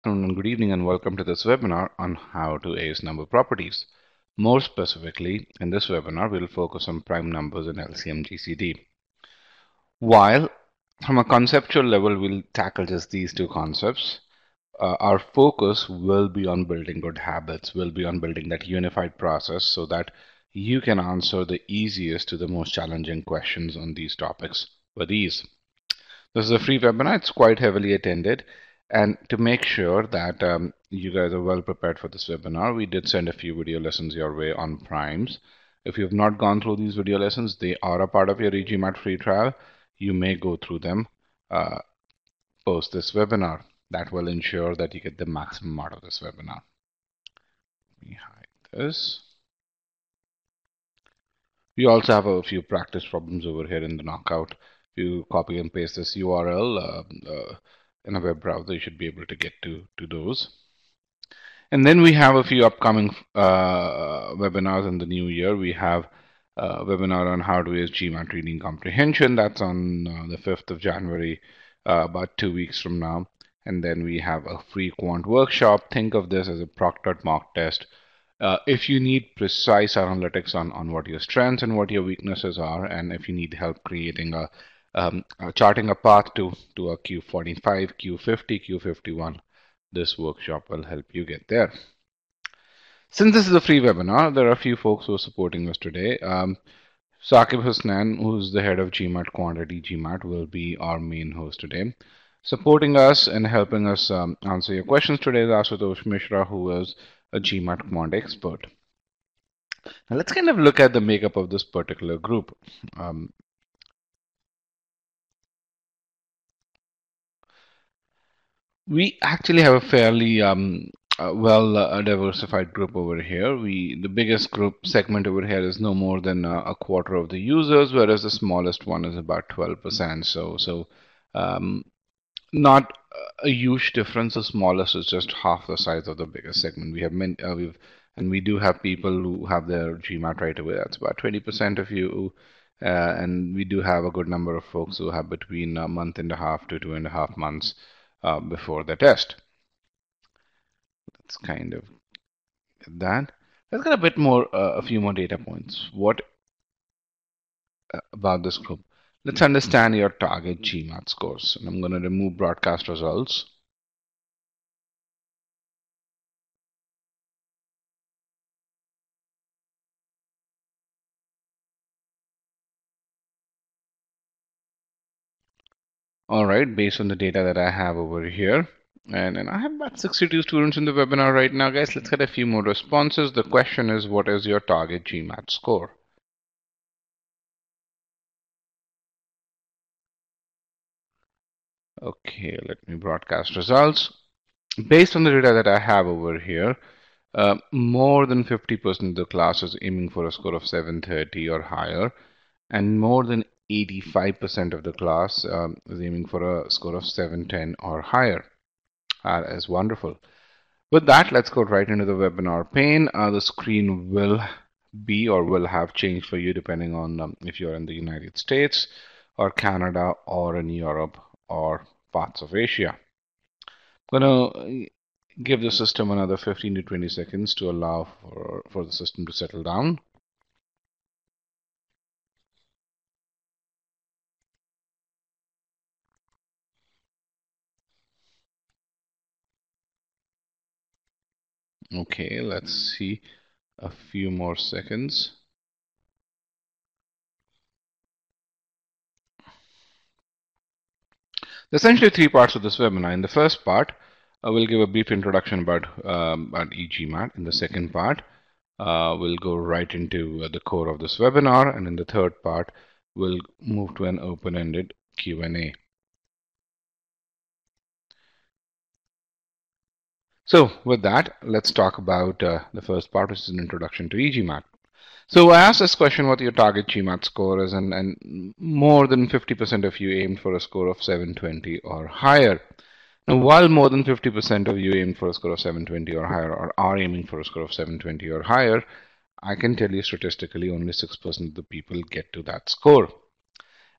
afternoon and good evening, and welcome to this webinar on how to ace number properties. More specifically, in this webinar, we'll focus on prime numbers and LCM GCD. While from a conceptual level, we'll tackle just these two concepts, our focus will be on building good habits, will be on building that unified process so that you can answer the easiest to the most challenging questions on these topics with ease. This is a free webinar. It's quite heavily attended. And to make sure that you guys are well prepared for this webinar, we did send a few video lessons your way on primes. If you have not gone through these video lessons, they are a part of your eGMAT free trial. You may go through them post this webinar. That will ensure that you get the maximum out of this webinar. Let me hide this. We also have a few practice problems over here in the knockout. If you copy and paste this URL in a web browser, you should be able to get to those. And then we have a few upcoming webinars in the new year. We have a webinar on how to use GMAT reading comprehension. That's on the 5th of January, about 2 weeks from now. And then we have a free quant workshop. Think of this as a proctored mock test. If you need precise analytics on what your strengths and what your weaknesses are, and if you need help creating charting a path to a Q45, Q50, Q51, this workshop will help you get there. Since this is a free webinar, there are a few folks who are supporting us today. Saqib Husnan, who's the head of GMAT Quant at eGMAT, will be our main host today. Supporting us and helping us answer your questions today is Ashutosh Mishra, who is a GMAT Quant expert. Now let's kind of look at the makeup of this particular group. We actually have a fairly well diversified group over here. The biggest group segment over here is no more than a quarter of the users, whereas the smallest one is about 12%. So not a huge difference. The smallest is just half the size of the biggest segment. We have and we do have people who have their GMAT right away. That's about 20% of you. And we do have a good number of folks who have between a month and a half to 2.5 months before the test. Let's kind of get that. Let's get a bit more, a few more data points. What about this group? Let's understand your target GMAT scores. And I'm going to remove broadcast results. All right, based on the data that I have over here, and I have about 62 students in the webinar right now, guys. Let's get a few more responses. The question is, what is your target GMAT score? Okay, let me broadcast results. Based on the data that I have over here, more than 50% of the class is aiming for a score of 730 or higher, and more than 85% of the class is aiming for a score of 710 or higher. That is wonderful. With that, let's go right into the webinar pane. The screen will be or will have changed for you depending on if you're in the United States or Canada or in Europe or parts of Asia. I'm going to give the system another 15 to 20 seconds to allow for the system to settle down. Okay, let's see a few more seconds. There's essentially three parts of this webinar. In the first part, I will give a brief introduction about eGMAT. In the second part, we'll go right into the core of this webinar. And in the third part, we'll move to an open-ended Q&A. So with that, let's talk about the first part, which is an introduction to eGMAT. So I asked this question what your target GMAT score is, and more than 50% of you aimed for a score of 720 or higher. Now, while more than 50% of you aimed for a score of 720 or higher, or are aiming for a score of 720 or higher, I can tell you statistically only 6% of the people get to that score.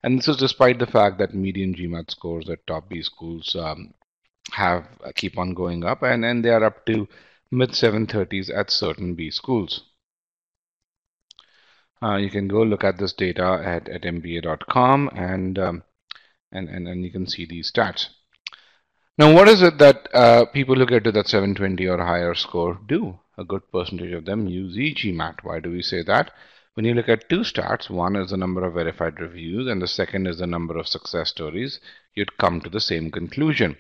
And this is despite the fact that median GMAT scores at top B schools have keep on going up, and they are up to mid 730s at certain B schools. You can go look at this data at mba.com and you can see these stats. Now, what is it that people who get to that 720 or higher score do? A good percentage of them use e-GMAT. Why do we say that? When you look at two stats, one is the number of verified reviews and the second is the number of success stories, you'd come to the same conclusion.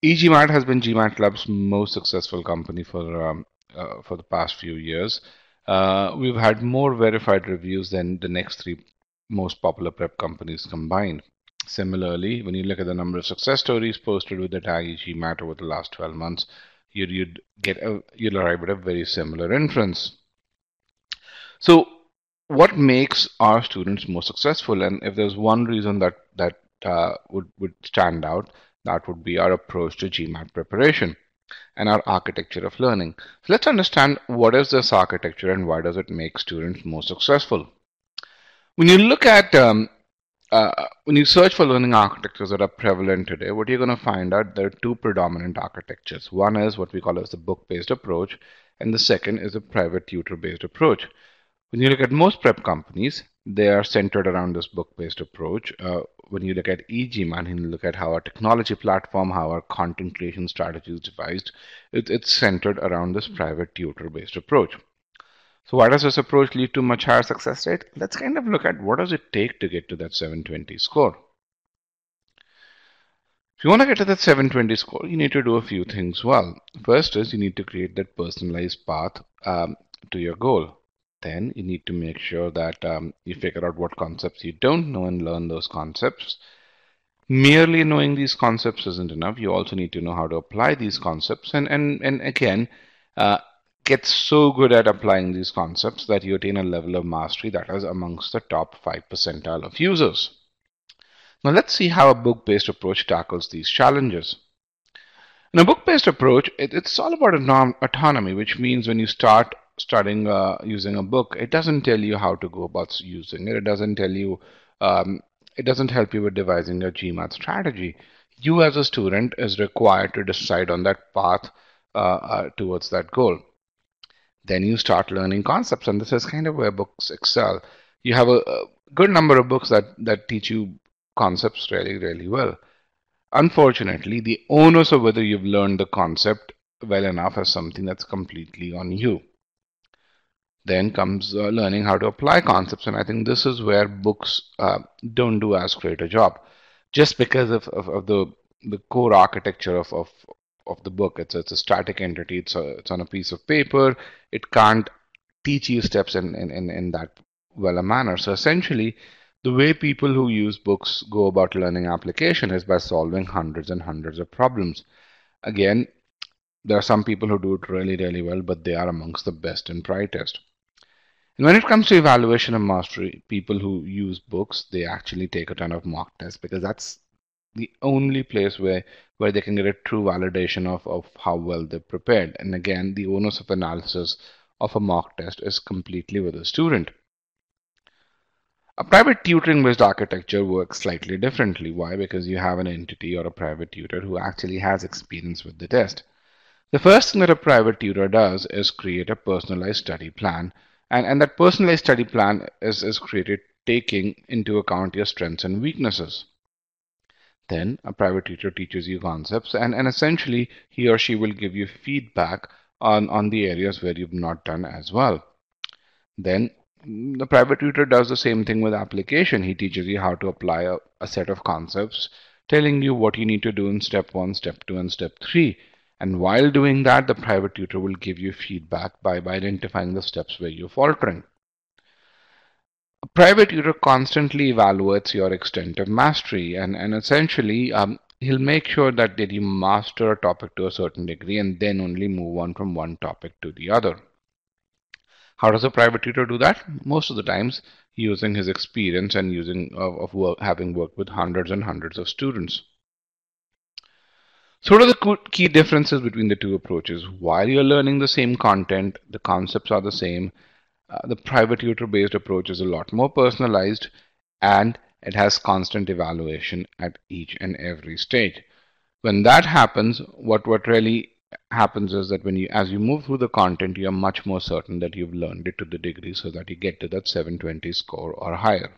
eGMAT has been GMAT Club's most successful company for the past few years. We've had more verified reviews than the next three most popular prep companies combined. Similarly, when you look at the number of success stories posted with the tag eGMAT over the last 12 months, you'd arrive at a very similar inference. So, what makes our students more successful? And if there's one reason that would stand out, that would be our approach to GMAT preparation and our architecture of learning. So let's understand what is this architecture and why does it make students more successful. When you look at when you search for learning architectures that are prevalent today, what you're going to find out there are two predominant architectures. One is what we call as the book-based approach, and the second is a private tutor-based approach. When you look at most prep companies, they are centered around this book-based approach. When you look at eGMAT and you look at how our technology platform, how our content creation strategy is devised, it's centered around this private tutor-based approach. So why does this approach lead to much higher success rate? Let's kind of look at what does it take to get to that 720 score. If you want to get to that 720 score, you need to do a few things well. First is you need to create that personalized path to your goal. Then you need to make sure that you figure out what concepts you don't know and learn those concepts. Merely knowing these concepts isn't enough. You also need to know how to apply these concepts and again, get so good at applying these concepts that you attain a level of mastery that is amongst the top 5 percentile of users. Now let's see how a book-based approach tackles these challenges. In a book-based approach, it's all about autonomy, which means when you start studying using a book, it doesn't tell you how to go about using it. It doesn't tell you, it doesn't help you with devising a GMAT strategy. You as a student is required to decide on that path towards that goal. Then you start learning concepts, and this is kind of where books excel. You have a good number of books that teach you concepts really, really well. Unfortunately, the onus of whether you've learned the concept well enough is something that's completely on you. Then comes learning how to apply concepts, and I think this is where books don't do as great a job, just because of the core architecture of the book. It's a static entity. It's on a piece of paper. It can't teach you steps in that well a manner. So essentially, the way people who use books go about learning application is by solving hundreds and hundreds of problems. Again, there are some people who do it really, really well, but they are amongst the best and brightest. And when it comes to evaluation of mastery, people who use books, they actually take a ton of mock tests because that's the only place where they can get a true validation of how well they've prepared. And again, the onus of analysis of a mock test is completely with the student. A private tutoring-based architecture works slightly differently. Why? Because you have an entity or a private tutor who actually has experience with the test. The first thing that a private tutor does is create a personalized study plan, and that personalized study plan is created taking into account your strengths and weaknesses. Then a private tutor teaches you concepts, and essentially he or she will give you feedback on the areas where you've not done as well. Then the private tutor does the same thing with application. He teaches you how to apply a set of concepts, telling you what you need to do in step 1, step 2, and step 3. And while doing that, the private tutor will give you feedback by identifying the steps where you're faltering. A private tutor constantly evaluates your extent of mastery, and essentially he'll make sure that you master a topic to a certain degree and then only move on from one topic to the other. How does a private tutor do that? Most of the times using his experience and having worked with hundreds and hundreds of students. So what are the key differences between the two approaches? While you're learning the same content, the concepts are the same. The private tutor-based approach is a lot more personalized and it has constant evaluation at each and every stage. when that happens, what really happens is that as you move through the content, you are much more certain that you've learned it to the degree so that you get to that 720 score or higher.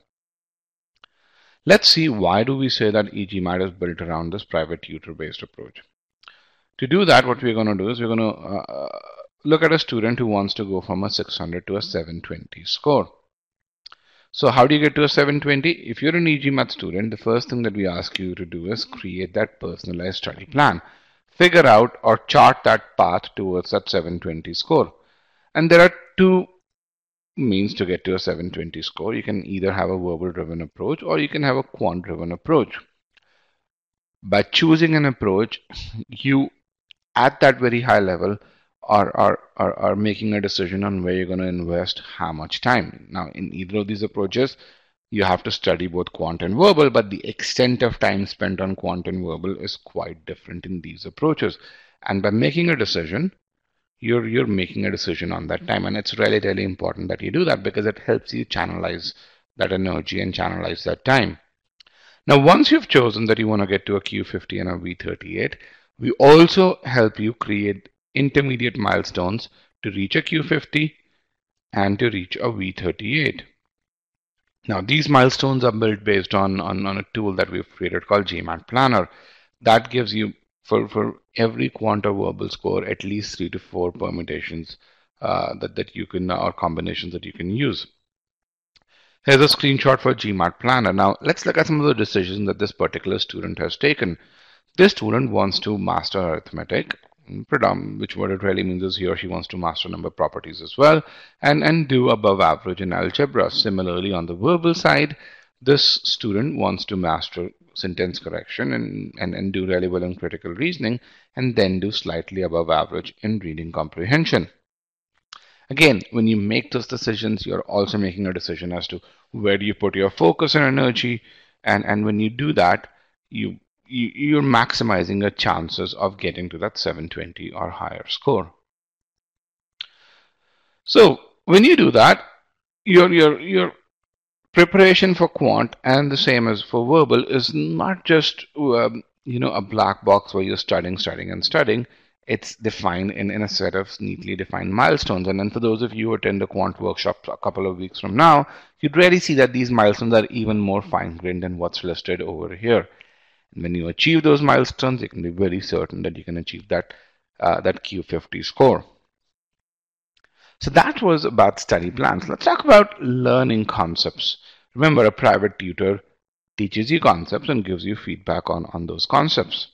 Let's see, why do we say that eGMAT is built around this private tutor based approach. To do that, what we're going to do is we're going to look at a student who wants to go from a 600 to a 720 score. So how do you get to a 720? If you're an eGMAT student, the first thing that we ask you to do is create that personalized study plan. Figure out or chart that path towards that 720 score. And there are two means to get to a 720 score. You can either have a verbal driven approach or you can have a quant driven approach. By choosing an approach, you at that very high level are making a decision on where you're going to invest how much time. Now, in either of these approaches, you have to study both quant and verbal, but the extent of time spent on quant and verbal is quite different in these approaches. And by making a decision, you're making a decision on that time. And it's really, really important that you do that because it helps you channelize that energy and channelize that time. Now, once you've chosen that you want to get to a Q50 and a V38, we also help you create intermediate milestones to reach a Q50 and to reach a V38. Now, these milestones are built based on a tool that we've created called GMAT Planner. That gives you, for every quant or verbal score, at least 3 to 4 permutations that you can, or combinations that you can use. Here's a screenshot for GMAT Planner. Now, let's look at some of the decisions that this particular student has taken. This student wants to master arithmetic, which what it really means is he or she wants to master number properties as well, and do above average in algebra. Similarly, on the verbal side, this student wants to master sentence correction and do really well in critical reasoning, and then do slightly above average in reading comprehension. Again, when you make those decisions, you're also making a decision as to where do you put your focus and energy, and when you do that, you're maximizing your chances of getting to that 720 or higher score. So when you do that, your preparation for quant and the same as for verbal is not just a black box where you're studying. It's defined in a set of neatly defined milestones. And then for those of you who attend the quant workshop a couple of weeks from now, you'd really see that these milestones are even more fine-grained than what's listed over here. And when you achieve those milestones, you can be very certain that you can achieve that Q50 score. So that was about study plans. Let's talk about learning concepts. Remember, a private tutor teaches you concepts and gives you feedback on those concepts.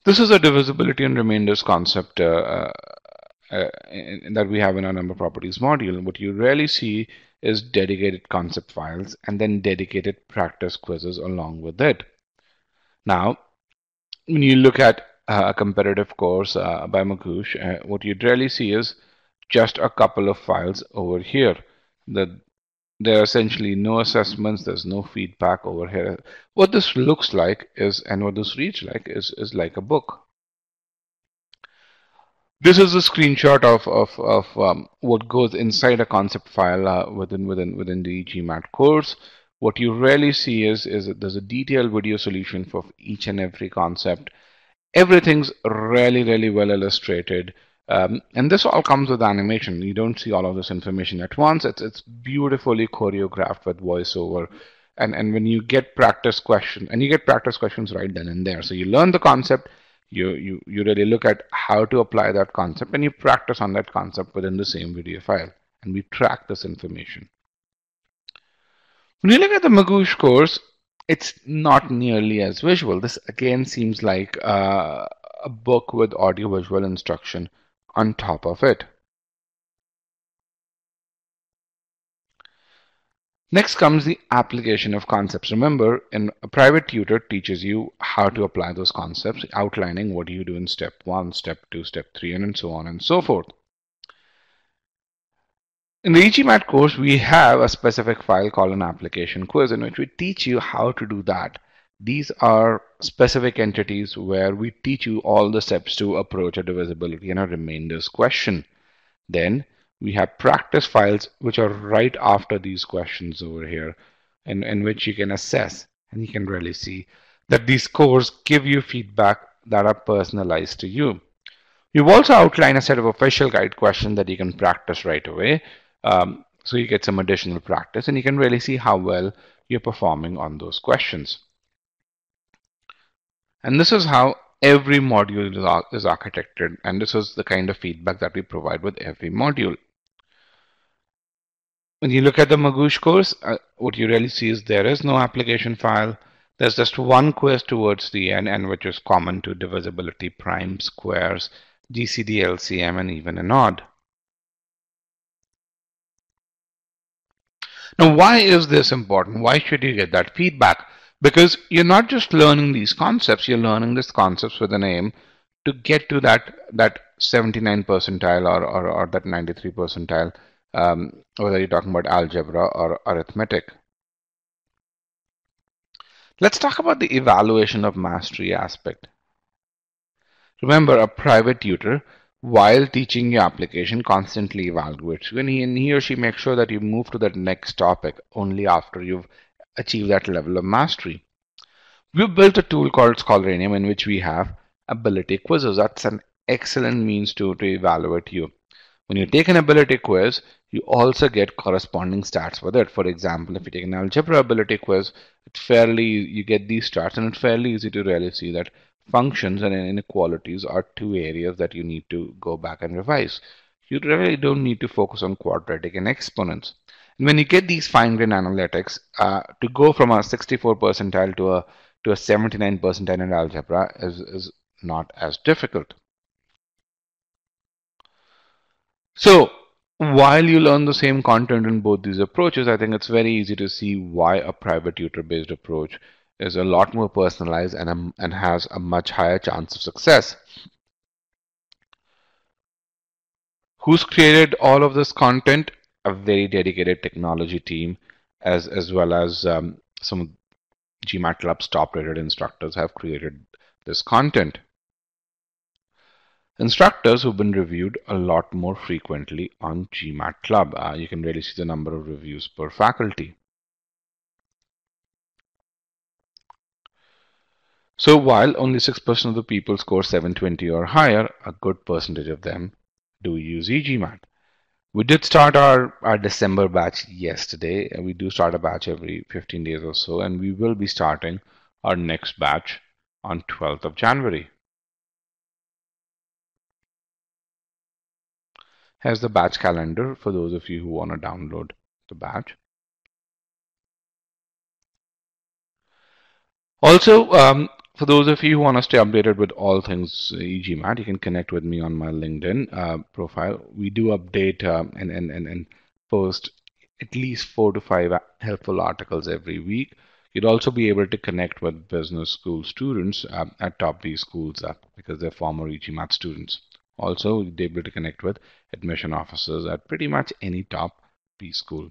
This is a divisibility and remainders concept that we have in our number properties module. What you rarely see is dedicated concept files and then dedicated practice quizzes along with it. Now, when you look at a competitive course by Magoo, what you'd rarely see is just a couple of files over here. There are essentially no assessments, there's no feedback over here. What this looks like is, and what this reads like is like a book. This is a screenshot of what goes inside a concept file within the eGMAT course. What you rarely see is that there's a detailed video solution for each and every concept. Everything's really well illustrated. And this all comes with animation. You don't see all of this information at once. It's beautifully choreographed with voiceover. And when you get practice questions, and you get practice questions right then and there. So you learn the concept, you really look at how to apply that concept, and you practice on that concept within the same video file. And we track this information. When you look at the Magoo course, it's not nearly as visual. This again seems like a book with audio-visual instruction on top of it. Next comes the application of concepts. Remember, a private tutor teaches you how to apply those concepts, outlining what you do in step 1, step 2, step 3, and so on and so forth. In the eGMAT course, we have a specific file called an application quiz in which we teach you how to do that. These are specific entities where we teach you all the steps to approach a divisibility and a remainders question. Then we have practice files which are right after these questions over here, in which you can assess and you can really see that these scores give you feedback that are personalized to you. We've also outlined a set of official guide questions that you can practice right away. So you get some additional practice and you can really see how well you're performing on those questions. And this is how every module is architected, and this is the kind of feedback that we provide with every module. When you look at the Magoo scores, what you really see is there is no application file. There's just one quiz towards the end, and which is common to divisibility, prime, squares, GCD, LCM, and even an odd. Now, why is this important? Why should you get that feedback? Because you're not just learning these concepts, you're learning these concepts with an aim to get to that 79 percentile or that 93 percentile, whether you're talking about algebra or arithmetic. Let's talk about the evaluation of mastery aspect. Remember, a private tutor, while teaching your application, constantly evaluates you, and he or she makes sure that you move to that next topic only after you've achieved that level of mastery. We've built a tool called ScholarinMe in which we have ability quizzes. That's an excellent means to evaluate you. When you take an ability quiz, you also get corresponding stats with it. For example, if you take an algebra ability quiz, you get these stats, and it's fairly easy to really see that functions and inequalities are two areas that you need to go back and revise. You really don't need to focus on quadratic and exponents. And when you get these fine-grained analytics, to go from a 64 percentile to a 79 percentile in algebra is not as difficult. So while you learn the same content in both these approaches, I think it's very easy to see why a private tutor-based approach is a lot more personalized and has a much higher chance of success. Who's created all of this content? A very dedicated technology team, as well as some GMAT Club's top-rated instructors have created this content. Instructors who've been reviewed a lot more frequently on GMAT Club. You can really see the number of reviews per faculty. So while only 6% of the people score 720 or higher, a good percentage of them do use eGMAT. We did start our December batch yesterday, and we do start a batch every 15 days or so, and we will be starting our next batch on 12th of January. Here's the batch calendar for those of you who want to download the batch. Also, for those of you who want to stay updated with all things eGMAT, you can connect with me on my LinkedIn profile. We do update and post at least 4 to 5 helpful articles every week. You'd also be able to connect with business school students at top B schools because they're former eGMAT students. Also, you'd be able to connect with admission officers at pretty much any top B school.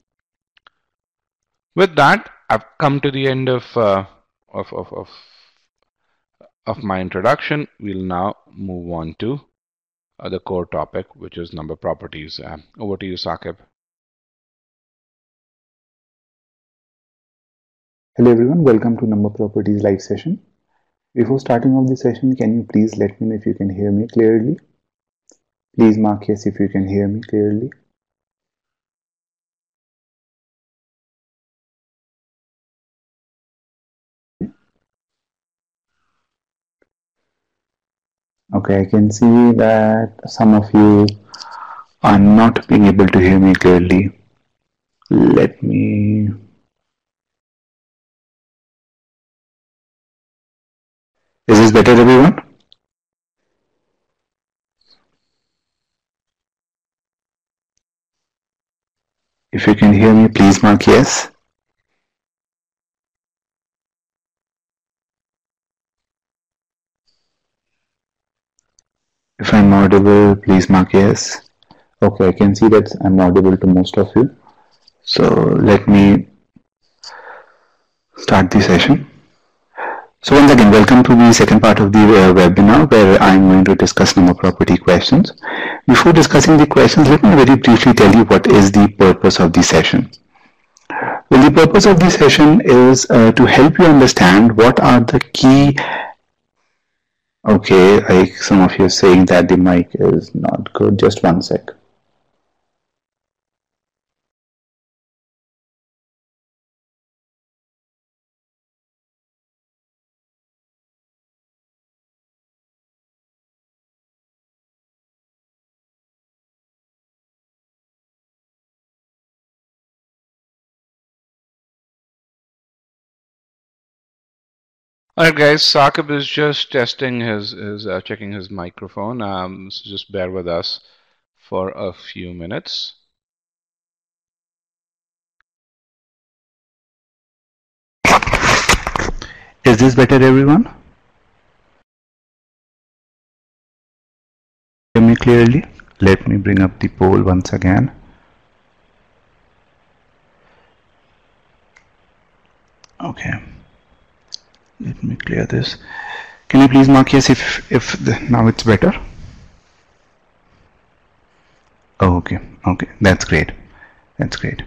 With that, I've come to the end of my introduction. We'll now move on to the core topic, which is number properties. Over to you, Saqib. Hello everyone, welcome to Number Properties live session. Before starting off the session, can you please let me know if you can hear me clearly? Please mark yes if you can hear me clearly. Okay, I can see that some of you are not being able to hear me clearly. Let me... Is this better, everyone? If you can hear me, please mark yes. If I'm audible, please mark yes. Okay, I can see that I'm audible to most of you. So let me start the session. So once again, welcome to the second part of the webinar where I'm going to discuss number property questions. Before discussing the questions, let me very briefly tell you what is the purpose of the session. Well, the purpose of this session is to help you understand what are the key. Okay, like some of you are saying that the mic is not good. Just one sec. Alright guys, Saqib is just testing checking his microphone. So just bear with us for a few minutes. Is this better, everyone? Hear me clearly? Let me bring up the poll once again. Okay. Let me clear this. Can you please mark yes if now it's better? Oh, okay. Okay, that's great. That's great.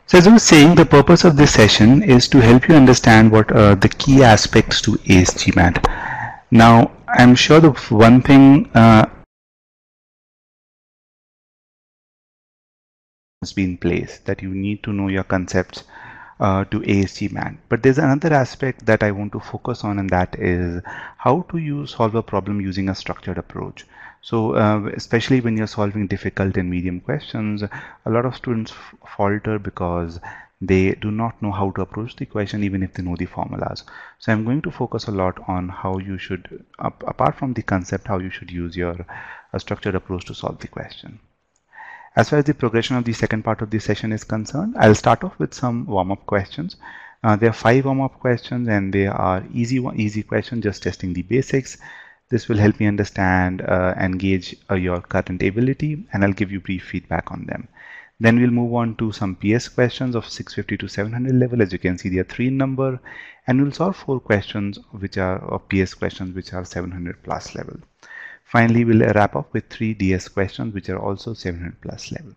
So as I was saying, the purpose of this session is to help you understand what are the key aspects to eGMAT. Now, I'm sure the one thing must be in place, that you need to know your concepts to eGMAT. But there's another aspect that I want to focus on, and that is how to solve a problem using a structured approach. So especially when you're solving difficult and medium questions, a lot of students falter because they do not know how to approach the question even if they know the formulas. So I'm going to focus a lot on how you should, apart from the concept, how you should use your structured approach to solve the question. As far as the progression of the second part of the session is concerned, I'll start off with some warm-up questions. There are 5 warm-up questions, and they are easy questions, just testing the basics. This will help me understand and gauge your current ability, and I'll give you brief feedback on them. Then we'll move on to some PS questions of 650 to 700 level. As you can see, they are 3 in number, and we'll solve 4 questions which are PS questions which are 700 plus level. Finally, we'll wrap up with 3 DS questions which are also 700 plus level.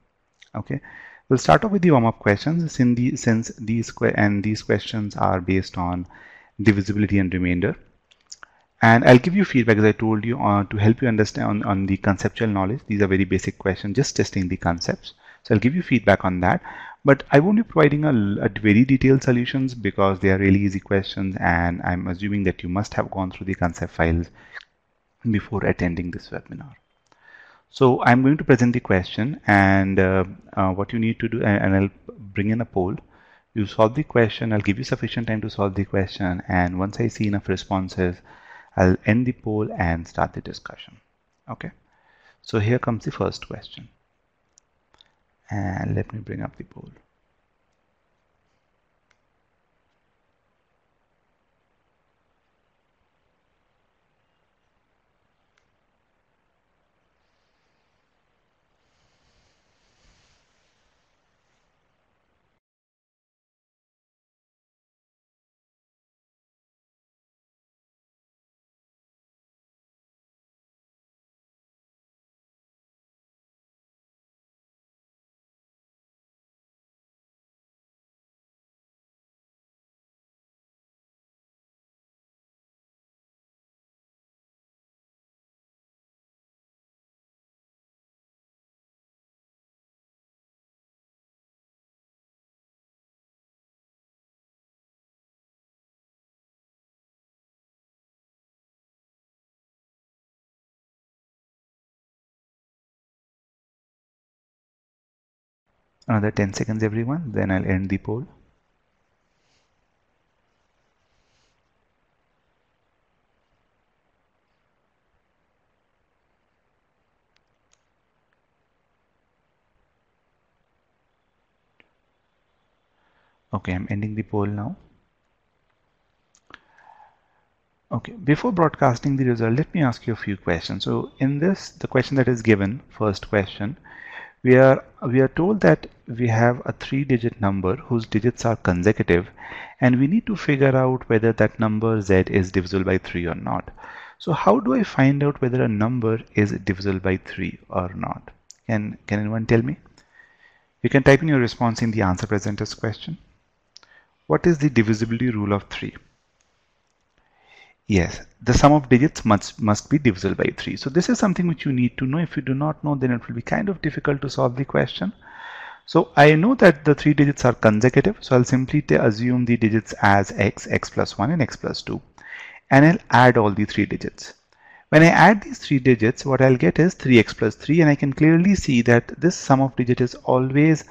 Okay, we'll start off with the warm-up questions since these questions are based on divisibility and remainder. And I'll give you feedback, as I told you, to help you understand on the conceptual knowledge. These are very basic questions, just testing the concepts. So I'll give you feedback on that. But I won't be providing a very detailed solutions because they are really easy questions, and I'm assuming that you must have gone through the concept files before attending this webinar. So I'm going to present the question, and what you need to do, and I'll bring in a poll. You solve the question, I'll give you sufficient time to solve the question, and once I see enough responses, I'll end the poll and start the discussion. Okay, so here comes the first question, and let me bring up the poll. Another 10 seconds, everyone, then I'll end the poll. Okay, I'm ending the poll now. Okay, before broadcasting the result, let me ask you a few questions. So in this, the question that is given, first question, we are told that we have a 3-digit number whose digits are consecutive, and we need to figure out whether that number z is divisible by 3 or not. So how do I find out whether a number is divisible by 3 or not? Can anyone tell me? You can type in your response in the answer presenters question. What is the divisibility rule of 3? Yes, the sum of digits must be divisible by 3. So this is something which you need to know. If you do not know, then it will be kind of difficult to solve the question. So I know that the 3 digits are consecutive, so I'll simply assume the digits as x plus 1 and x plus 2, and I'll add all the 3 digits. When I add these 3 digits, what I'll get is 3x plus 3, and I can clearly see that this sum of digit is always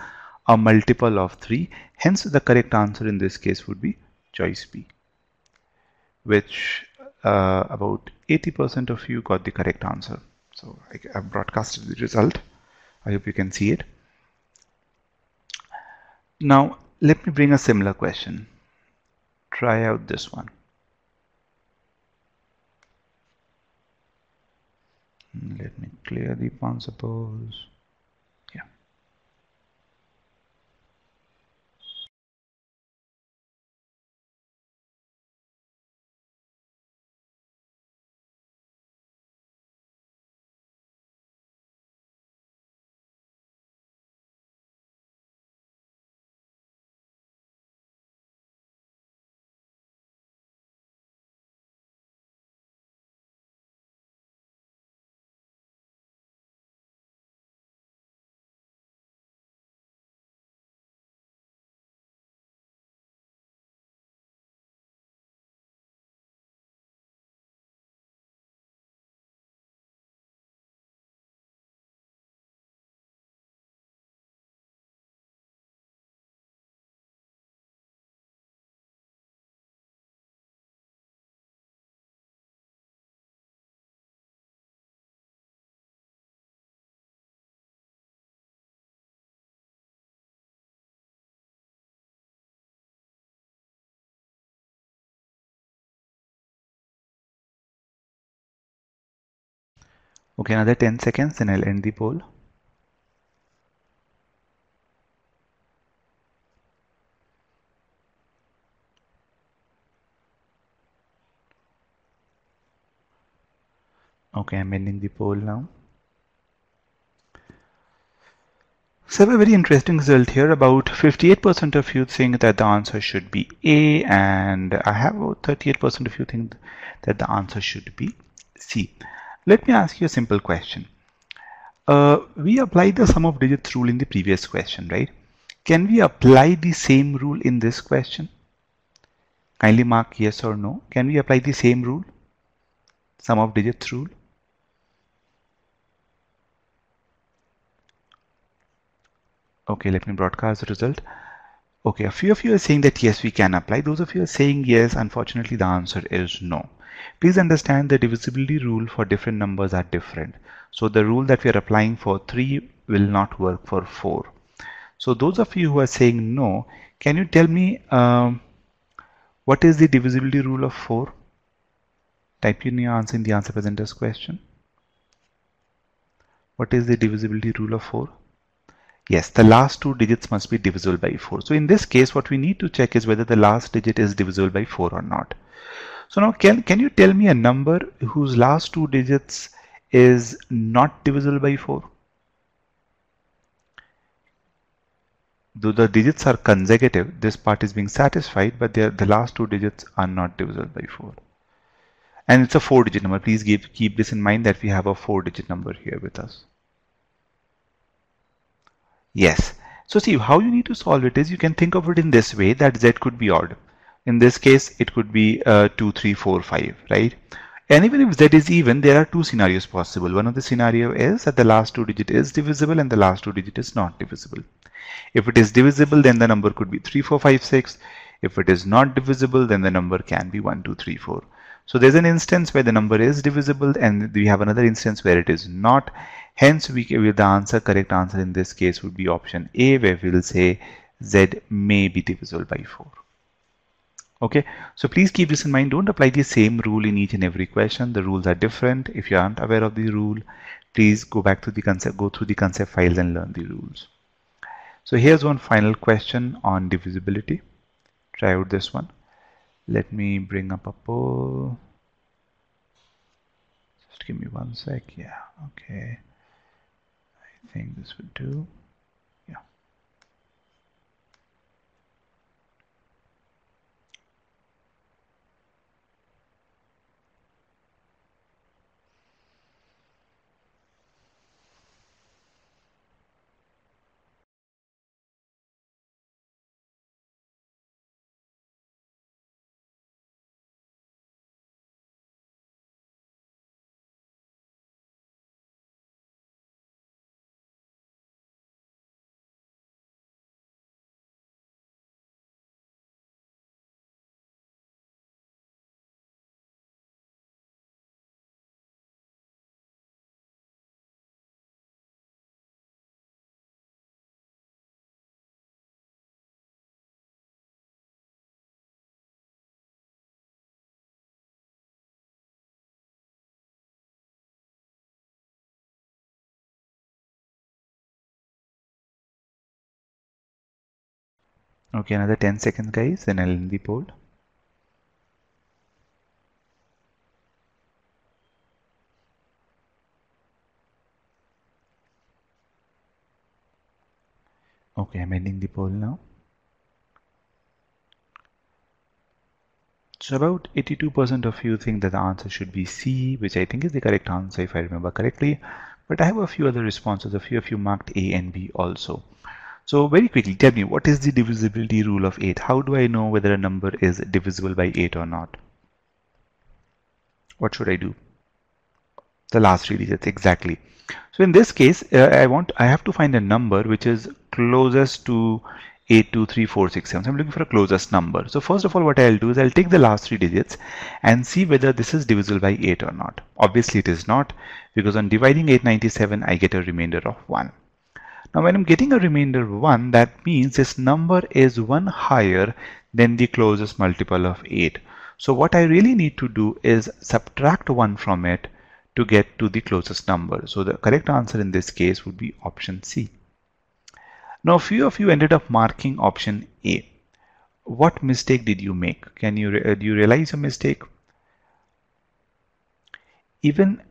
a multiple of 3. Hence the correct answer in this case would be choice B, which about 80% of you got the correct answer. So I've broadcasted the result. I hope you can see it. Now let me bring a similar question. Try out this one. Let me clear the one, suppose. Yeah. Okay, another 10 seconds, then I'll end the poll. Okay, I'm ending the poll now. So I have a very interesting result here. About 58% of you think that the answer should be A, and I have about 38% of you think that the answer should be C. Let me ask you a simple question. We applied the sum of digits rule in the previous question, right? Can we apply the same rule in this question? Kindly mark yes or no. Can we apply the same rule? Sum of digits rule? Okay, let me broadcast the result. Okay, a few of you are saying that yes, we can apply. Those of you are saying yes, unfortunately the answer is no. Please understand the divisibility rule for different numbers are different. So the rule that we are applying for 3 will not work for 4. So those of you who are saying no, can you tell me what is the divisibility rule of 4? Type in your answer in the answer presenters question. What is the divisibility rule of 4? Yes, the last 2 digits must be divisible by 4. So in this case, what we need to check is whether the last digit is divisible by 4 or not. So now can you tell me a number whose last 2 digits is not divisible by 4? Though the digits are consecutive, this part is being satisfied, but the last 2 digits are not divisible by 4. And it's a 4-digit number. Please keep this in mind that we have a 4-digit number here with us. Yes. So see, how you need to solve it is you can think of it in this way, that z could be odd. In this case, it could be 2, 3, 4, 5, right? And even if z is even, there are 2 scenarios possible. One of the scenario is that the last 2 digit is divisible and the last 2 digit is not divisible. If it is divisible, then the number could be 3, 4, 5, 6. If it is not divisible, then the number can be 1, 2, 3, 4. So there's an instance where the number is divisible and we have another instance where it is not. Hence, the correct answer in this case would be option A, where we will say Z may be divisible by 4. Okay, so please keep this in mind. Don't apply the same rule in each and every question. The rules are different. If you aren't aware of the rule, please go back to the concept, go through the concept files and learn the rules. So here's one final question on divisibility. Try out this one. Let me bring up a poll. Just give me 1 sec. Yeah, okay. I think this would do. Yeah. Okay, another 10 seconds, guys, then I'll end the poll. Okay, I'm ending the poll now. So about 82% of you think that the answer should be C, which I think is the correct answer if I remember correctly. But I have a few other responses. A few of you marked A and B also. So very quickly, tell me, what is the divisibility rule of 8? How do I know whether a number is divisible by 8 or not? What should I do? The last 3 digits, exactly. So in this case, I have to find a number which is closest to 8, 2, 3, 4, 6, 7. So I'm looking for a closest number. So first of all, what I'll do is I'll take the last 3 digits and see whether this is divisible by 8 or not. Obviously, it is not, because on dividing 897, I get a remainder of 1. Now, when I'm getting a remainder of 1, that means this number is 1 higher than the closest multiple of 8. So what I really need to do is subtract 1 from it to get to the closest number. So the correct answer in this case would be option C. Now, a few of you ended up marking option A. What mistake did you make? Do you realize your mistake? Even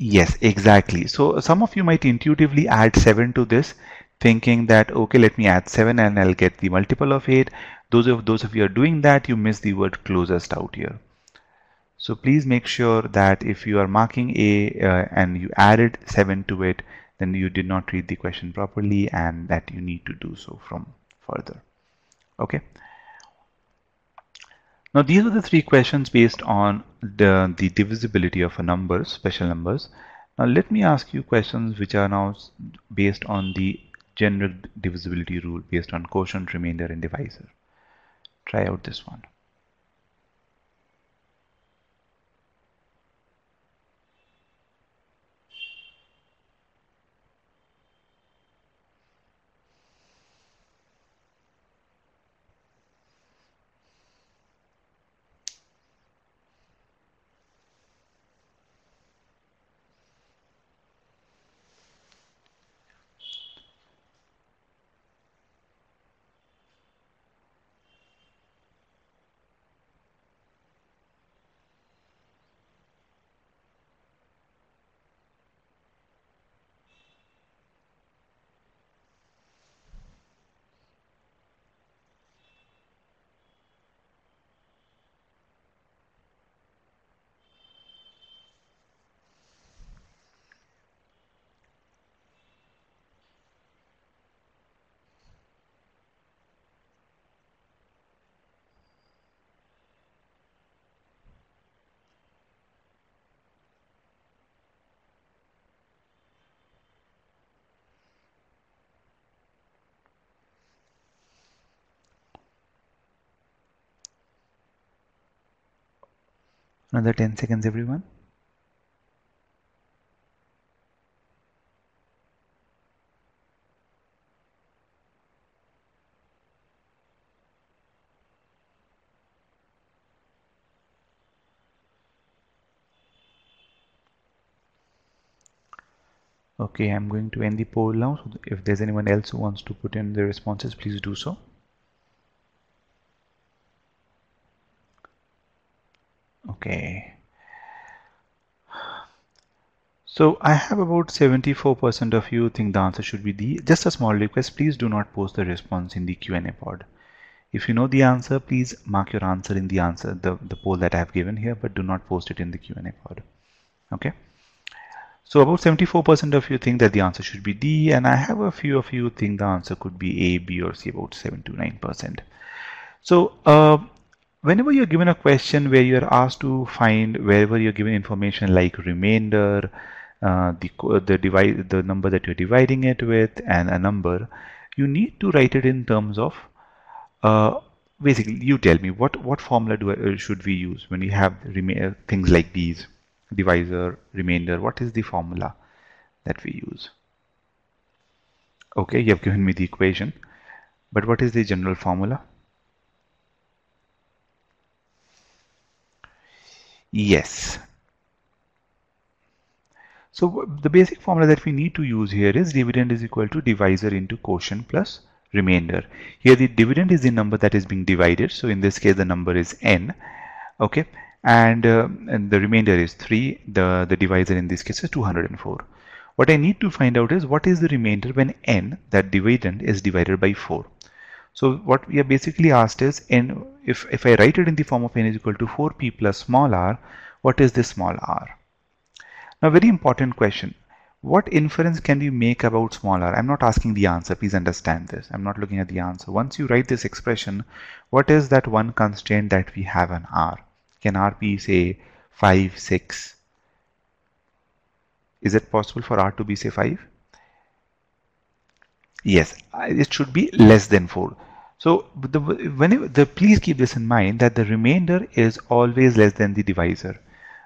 Yes, exactly. So some of you might intuitively add 7 to this, thinking that, okay, let me add 7 and I'll get the multiple of 8. Those of you are doing that, you miss the word closest out here. So please make sure that if you are marking A and you added 7 to it, then you did not read the question properly, and that you need to do so from further. Okay. Now these are the 3 questions based on the divisibility of a number, special numbers. Now let me ask you questions which are now based on the general divisibility rule based on quotient, remainder and divisor. Try out this one. Another 10 seconds, everyone. Okay, I'm going to end the poll now. So if there's anyone else who wants to put in their responses, please do so. Okay. So I have about 74% of you think the answer should be D. Just a small request, please do not post the response in the Q&A pod. If you know the answer, please mark your answer in the poll that I have given here, but do not post it in the Q&A pod. Okay. So about 74% of you think that the answer should be D, and I have a few of you think the answer could be A, B, or C, about 7 to 9%. So whenever you're given a question where you're asked to find, wherever you're given information like remainder, the number that you're dividing it with, and a number, you need to write it in terms of basically, you tell me what formula should we use when we have things like these, divisor, remainder. What is the formula that we use? Okay, you have given me the equation, but what is the general formula? Yes. So the basic formula that we need to use here is dividend is equal to divisor into quotient plus remainder. Here the dividend is the number that is being divided, so in this case the number is n. Okay, and the remainder is 3. The divisor in this case is 204. What I need to find out is what is the remainder when n, that dividend, is divided by 4. So what we are basically asked is, n, if I write it in the form of n is equal to 4p plus small r, what is this small r? Now, very important question. What inference can we make about small r? I'm not asking the answer. Please understand this. I'm not looking at the answer. Once you write this expression, what is that one constraint that we have on r? Can r be, say, 5, 6? Is it possible for r to be, say, 5? Yes, it should be less than 4. So please keep this in mind that the remainder is always less than the divisor.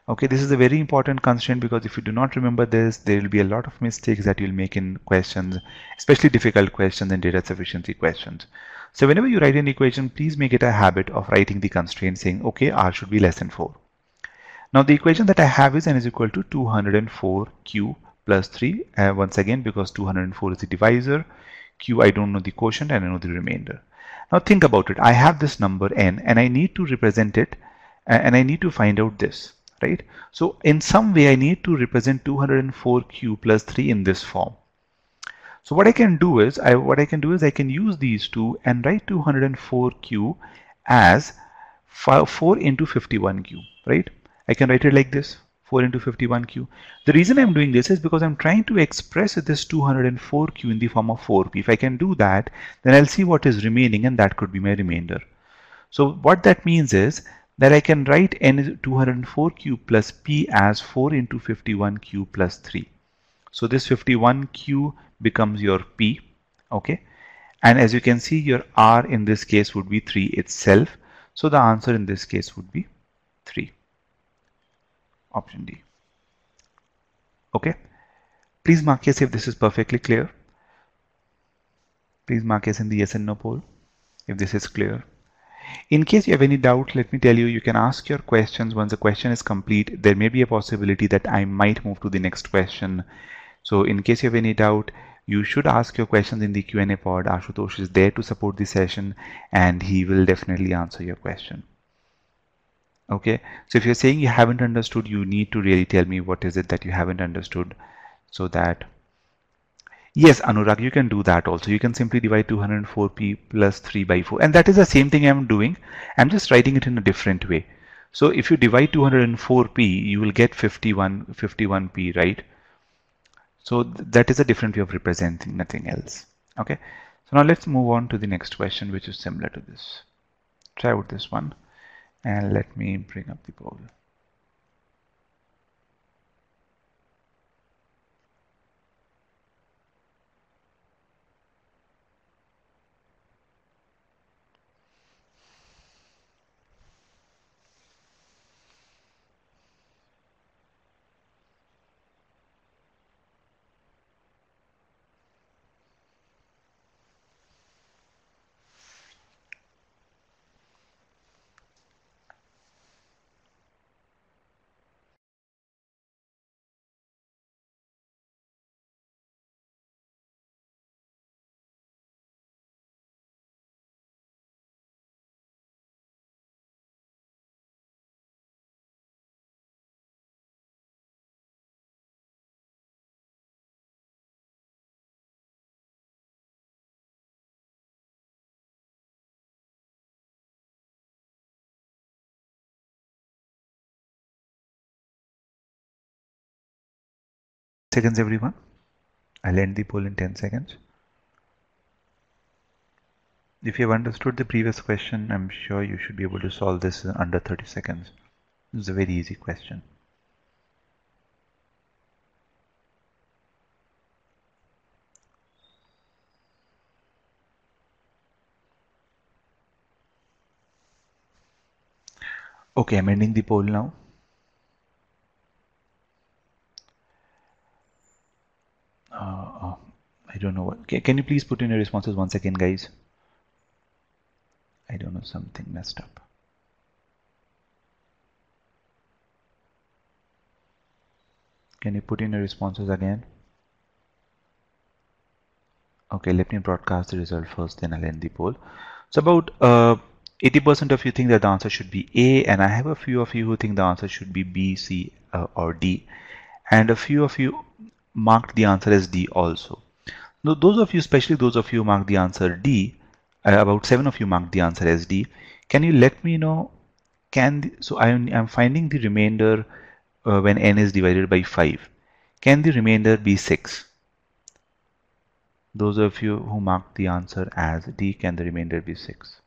Okay, this is a very important constraint, because if you do not remember this, there will be a lot of mistakes that you'll make in questions, especially difficult questions and data sufficiency questions. So whenever you write an equation, please make it a habit of writing the constraint saying, okay, r should be less than 4. Now the equation that I have is n is equal to 204q plus 3, once again because 204 is the divisor, q I don't know the quotient, and I know the remainder. Now think about it. I have this number n and I need to represent it, and I need to find out this, right? So in some way I need to represent 204q plus 3 in this form. So what I can do is I can use these two and write 204q as 4 into 51q, right? I can write it like this, 4 into 51q. The reason I'm doing this is because I'm trying to express this 204q in the form of 4p. If I can do that, then I'll see what is remaining, and that could be my remainder. So what that means is that I can write n is 204q plus p as 4 into 51q plus 3. So this 51q becomes your p, okay? And as you can see, your r in this case would be 3 itself. So the answer in this case would be 3. Option D. Okay? Please mark yes if this is perfectly clear. Please mark yes in the yes and no poll if this is clear. In case you have any doubt, let me tell you, you can ask your questions. Once the question is complete, there may be a possibility that I might move to the next question. So in case you have any doubt, you should ask your questions in the Q&A pod. Ashutosh is there to support the session, and he will definitely answer your question. Okay, so if you're saying you haven't understood, you need to really tell me what is it that you haven't understood, so that... Yes, Anurag, you can do that also. You can simply divide 204p plus 3 by 4. And that is the same thing I'm doing. I'm just writing it in a different way. So if you divide 204p, you will get 51p, right? So that is a different way of representing, nothing else. Okay. So now let's move on to the next question, which is similar to this. Try out this one. And let me bring up the poll. Seconds, everyone. I'll end the poll in 10 seconds. If you have understood the previous question, I'm sure you should be able to solve this in under 30 seconds. This is a very easy question. Okay, I'm ending the poll now. I don't know what. Can you please put in your responses once again, guys? I don't know, something messed up. Can you put in your responses again? Okay. Okay, let me broadcast the result first, then I'll end the poll. So about 80% of you think that the answer should be A, and I have a few of you who think the answer should be B, C, or D, and a few of you marked the answer as D also. Now, those of you, especially those of you who marked the answer D, about 7 of you marked the answer as D. Can you let me know? So I'm finding the remainder when n is divided by 5. Can the remainder be 6? Those of you who marked the answer as D, can the remainder be 6?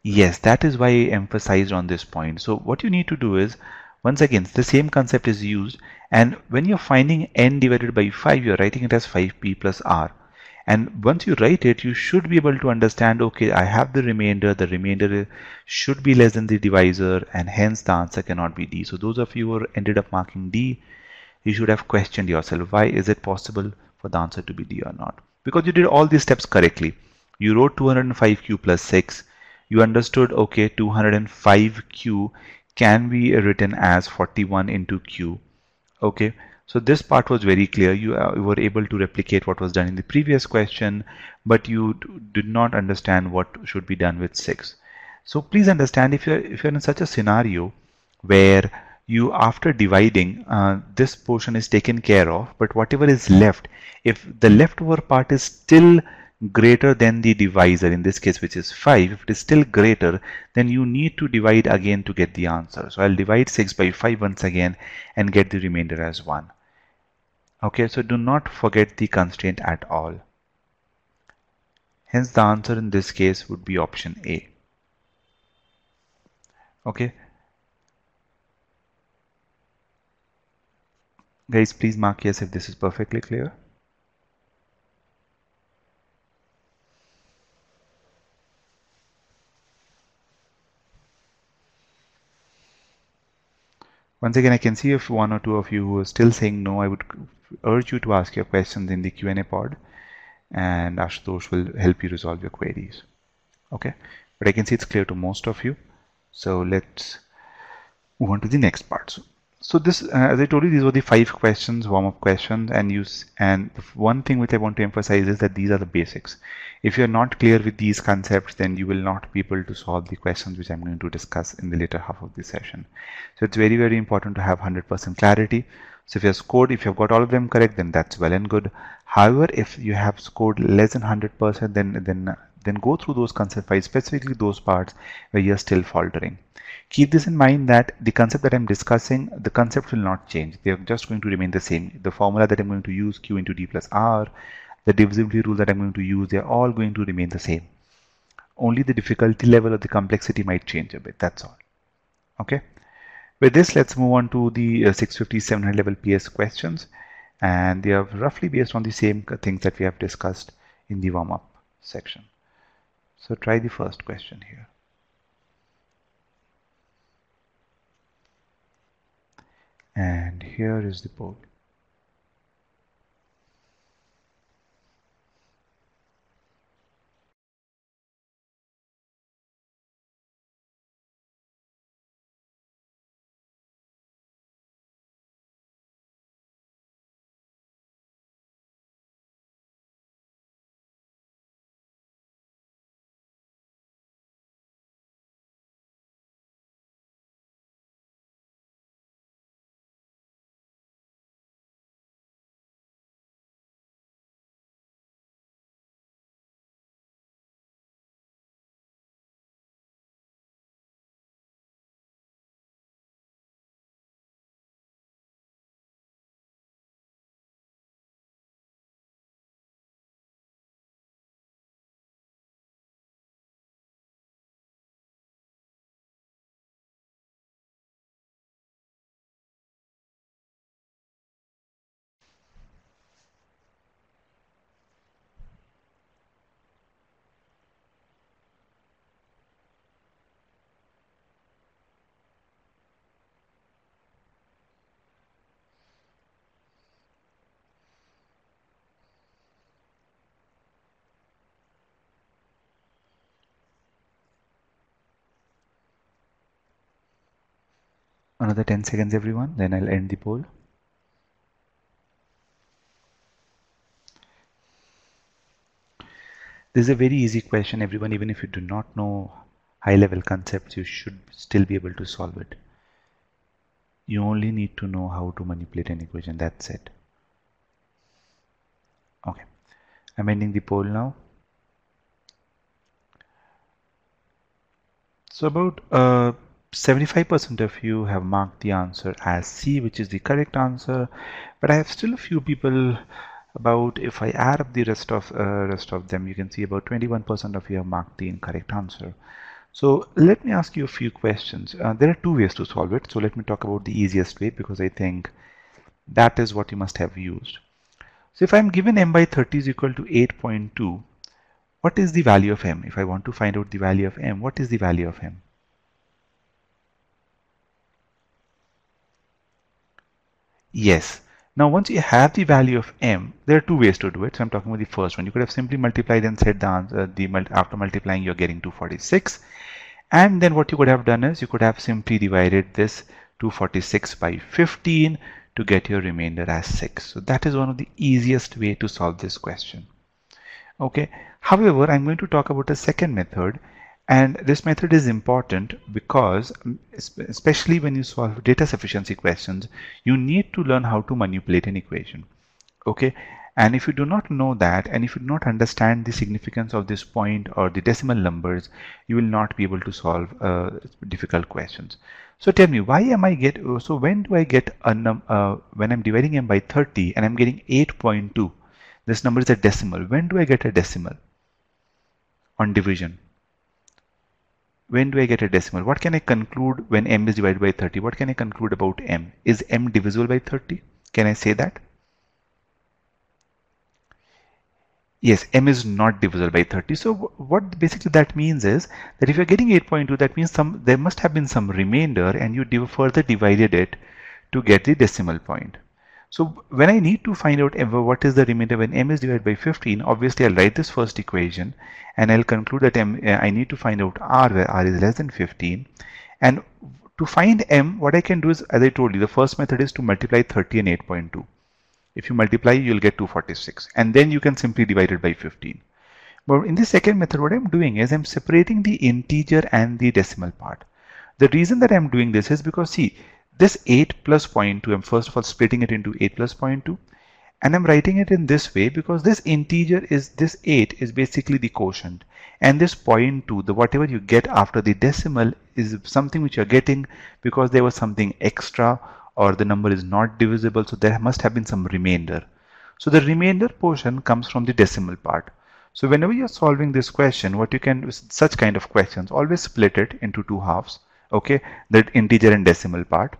Yes, that is why I emphasized on this point. So what you need to do is, once again, the same concept is used, and when you're finding n divided by 5, you're writing it as 5p plus r. And once you write it, you should be able to understand, okay, I have the remainder should be less than the divisor, and hence the answer cannot be D. So those of you who ended up marking D, you should have questioned yourself, why is it possible for the answer to be D or not? Because you did all these steps correctly. You wrote 205q plus 6. You understood, okay, 205q can be written as 41 into q. Okay, so this part was very clear. You were able to replicate what was done in the previous question, but you did not understand what should be done with 6. So please understand, if you're in such a scenario where you, after dividing, this portion is taken care of, but whatever is left, if the leftover part is still greater than the divisor, in this case which is 5, if it is still greater, then you need to divide again to get the answer. So I'll divide 6 by 5 once again and get the remainder as 1. Okay, so do not forget the constraint at all. Hence the answer in this case would be option A. Okay, guys, please mark yes if this is perfectly clear. Once again, I can see if one or two of you who are still saying no. I would urge you to ask your questions in the Q&A pod, and Ashutosh will help you resolve your queries. Okay, but I can see it's clear to most of you. So let's move on to the next part. So this, as I told you, these were the 5 questions, warm-up questions, and one thing which I want to emphasize is that these are the basics. If you're not clear with these concepts, then you will not be able to solve the questions which I'm going to discuss in the later half of the session. So it's very, very important to have 100% clarity. So if you've got all of them correct, then that's well and good. However, if you have scored less than 100%, then go through those concepts, specifically those parts where you're still faltering. Keep this in mind that the concept that I'm discussing, the concept will not change. They are just going to remain the same. The formula that I'm going to use, Q into D plus R, the divisibility rule that I'm going to use, they're all going to remain the same. Only the difficulty level or the complexity might change a bit. That's all. Okay. With this, let's move on to the 650, 700 level PS questions. And they are roughly based on the same things that we have discussed in the warm-up section. So try the first question here. And here is the poll. Another 10 seconds, everyone, then I'll end the poll. This is a very easy question, everyone. Even if you do not know high-level concepts, you should still be able to solve it. You only need to know how to manipulate an equation. That's it. Okay, I'm ending the poll now. So about 75% of you have marked the answer as C, which is the correct answer. But I have still a few people. About, if I add up the rest of them, you can see about 21% of you have marked the incorrect answer. So let me ask you a few questions. There are two ways to solve it. So let me talk about the easiest way, because I think that is what you must have used. So if I'm given m by 30 is equal to 8.2, what is the value of m? If I want to find out the value of m, what is the value of m? Yes. Now once you have the value of m, there are two ways to do it. So I'm talking about the first one. You could have simply multiplied and said the answer, after multiplying you're getting 246. And then what you could have done is you could have simply divided this 246 by 15 to get your remainder as 6. So that is one of the easiest way to solve this question. Okay. However, I'm going to talk about a second method, and this method is important because especially when you solve data sufficiency questions, you need to learn how to manipulate an equation. Okay. And if you do not know that, and if you do not understand the significance of this point or the decimal numbers, you will not be able to solve difficult questions. So tell me, why am I so when do I get a when I'm dividing m by 30 and I'm getting 8.2? This number is a decimal. When do I get a decimal on division? When do I get a decimal? What can I conclude when m is divided by 30? What can I conclude about m? Is m divisible by 30? Can I say that? Yes, m is not divisible by 30. So what basically that means is that if you're getting 8.2, that means there must have been some remainder, and you further divided it to get the decimal point. So when I need to find out what is the remainder when m is divided by 15, obviously I'll write this first equation and I'll conclude that I need to find out r, where r is less than 15. And to find m, what I can do is, as I told you, the first method is to multiply 30 and 8.2. If you multiply, you'll get 246, and then you can simply divide it by 15. But in the second method, what I'm doing is I'm separating the integer and the decimal part. The reason that I'm doing this is because, see, this 8 plus 0.2, I'm first of all splitting it into 8 plus 0.2, and I'm writing it in this way because this integer is, this 8 is basically the quotient, and this 0.2, the whatever you get after the decimal, is something which you're getting because there was something extra, or the number is not divisible, so there must have been some remainder. So the remainder portion comes from the decimal part. So whenever you're solving this question, what you can do is, such kind of questions, always split it into two halves, okay, that integer and decimal part.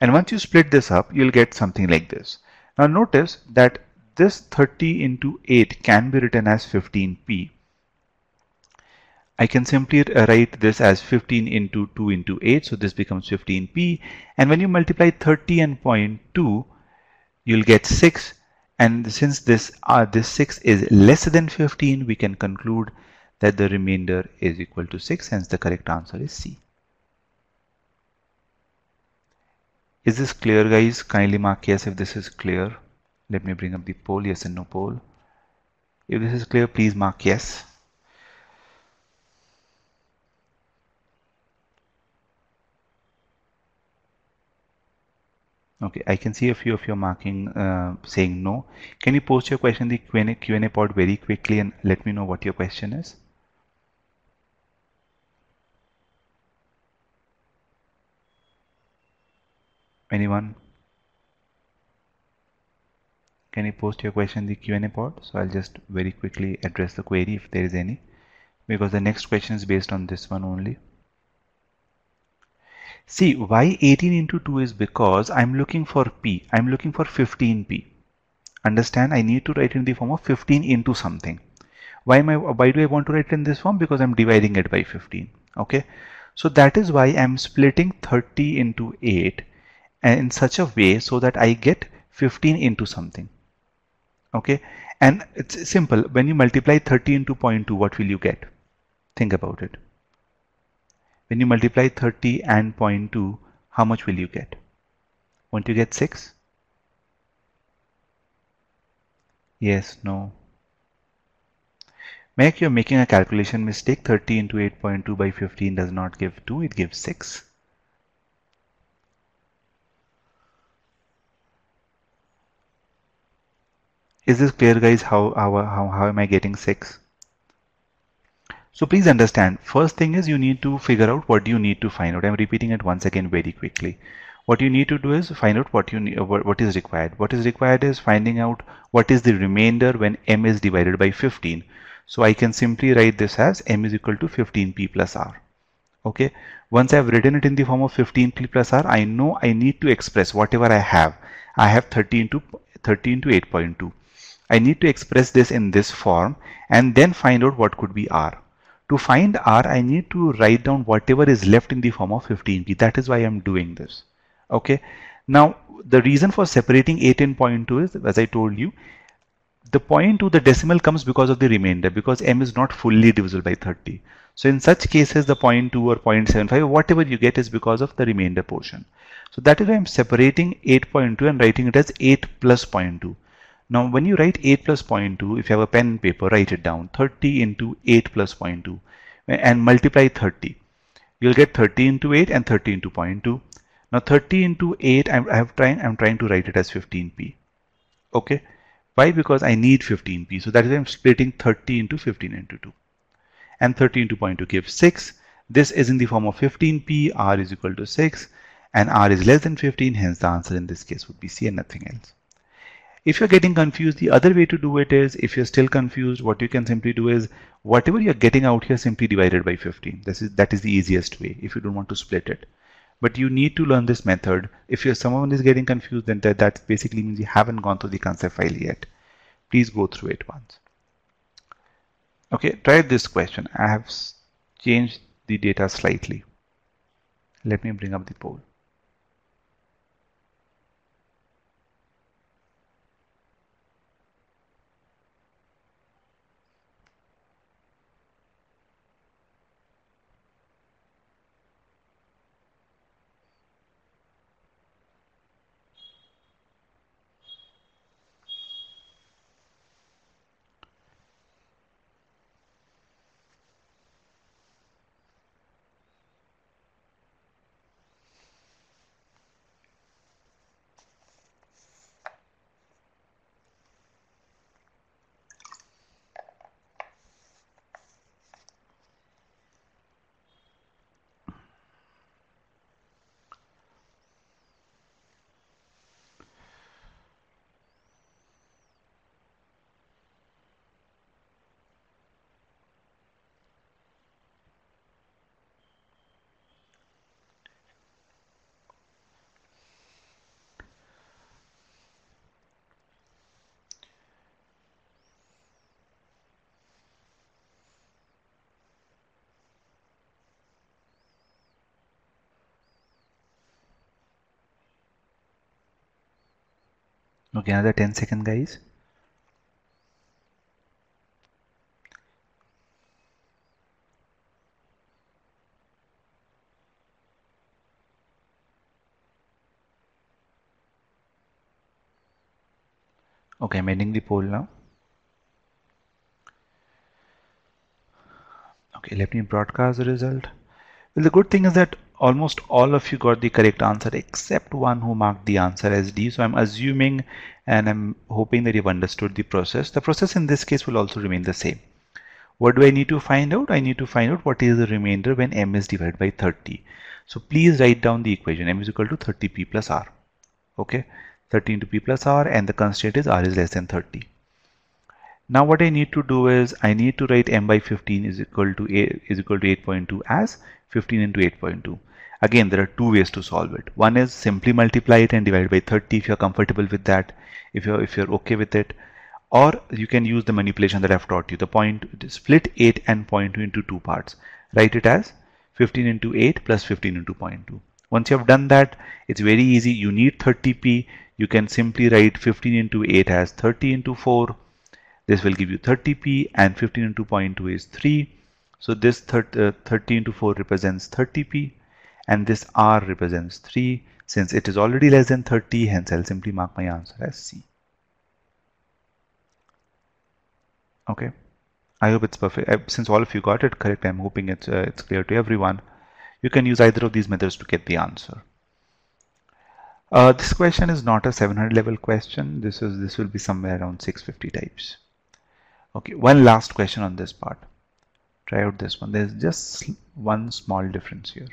And once you split this up, you'll get something like this. Now notice that this 30 into 8 can be written as 15p. I can simply write this as 15 into 2 into 8, so this becomes 15p. And when you multiply 30 and 0.2, you'll get 6. And since this 6 is less than 15, we can conclude that the remainder is equal to 6. Hence, the correct answer is C. Is this clear, guys? Kindly mark yes if this is clear. Let me bring up the poll, yes and no poll. If this is clear, please mark yes. Okay, I can see a few of you marking saying no. Can you post your question in the Q&A pod very quickly and let me know what your question is? Anyone? Can you post your question in the Q&A pod? So I'll just very quickly address the query if there is any, because the next question is based on this one only. See, why 18 into 2 is because I'm looking for p. I'm looking for 15p. Understand? I need to write in the form of 15 into something. Why do I want to write it in this form? Because I'm dividing it by 15. Okay. So that is why I'm splitting 30 into 8 in such a way so that I get 15 into something. Okay. And it's simple. When you multiply 30 into 0.2, what will you get? Think about it. When you multiply 30 and 0.2, how much will you get? Won't you get 6? Yes, no. Make you're making a calculation mistake. 30 into 8.2 by 15 does not give 2, it gives 6. Is this clear, guys? How am I getting 6? So please understand, first thing is you need to figure out what you need to find out. I'm repeating it once again very quickly. What you need to do is find out what you need, what is required. What is required is finding out what is the remainder when m is divided by 15. So I can simply write this as m is equal to 15p plus r. Okay, once I've written it in the form of 15p plus r, I know I need to express whatever I have. I have 30 into 8.2. I need to express this in this form and then find out what could be r. To find r, I need to write down whatever is left in the form of 15p. That is why I'm doing this. Okay. Now, the reason for separating 8 and 0.2 is, as I told you, the 0.2, the decimal comes because of the remainder, because m is not fully divisible by 30. So in such cases, the 0.2 or 0.75, whatever you get is because of the remainder portion. So that is why I'm separating 8.2 and writing it as 8 plus 0.2. Now, when you write 8 plus 0.2, if you have a pen and paper, write it down. 30 into 8 plus 0.2 and multiply 30. You'll get 30 into 8 and 30 into 0.2. Now, 30 into 8, I'm trying to write it as 15p. Okay. Why? Because I need 15p. So that is why I'm splitting 30 into 15 into 2. And 30 into 0.2 gives 6. This is in the form of 15p. R is equal to 6. And R is less than 15. Hence, the answer in this case would be C and nothing else. If you're getting confused, the other way to do it is, if you're still confused, what you can simply do is, whatever you're getting out here, simply divide it by 15. That is the easiest way if you don't want to split it. But you need to learn this method. If someone is getting confused, then that basically means you haven't gone through the concept file yet. Please go through it once. Okay, try this question. I have changed the data slightly. Let me bring up the poll. Okay, another 10 seconds, guys. Okay, I'm ending the poll now. Okay, let me broadcast the result. Well, the good thing is that almost all of you got the correct answer except one who marked the answer as D. So I'm assuming and I'm hoping that you've understood the process. The process in this case will also remain the same. What do I need to find out? I need to find out what is the remainder when m is divided by 30. So please write down the equation. M is equal to 30p plus r. Okay, 30 into p plus r, and the constraint is r is less than 30. Now what I need to do is I need to write m by 15 is equal to 8.2 as 15 into 8.2. Again, there are two ways to solve it. One is simply multiply it and divide by 30 if you're comfortable with that, if you're okay with it. Or you can use the manipulation that I've taught you. Split 8 and 0.2 into two parts. Write it as 15 into 8 plus 15 into 0.2. Once you have done that, it's very easy. You need 30p. You can simply write 15 into 8 as 30 into 4. This will give you 30p, and 15 into 0.2 is 3. So this 30 into 4 represents 30p, and this r represents 3. Since it is already less than 30, hence I'll simply mark my answer as C. Okay. I hope it's perfect. Since all of you got it correct, I'm hoping it's clear to everyone. You can use either of these methods to get the answer. This question is not a 700 level question. This will be somewhere around 650 types. Okay, one last question on this part. Try out this one. There's just one small difference here.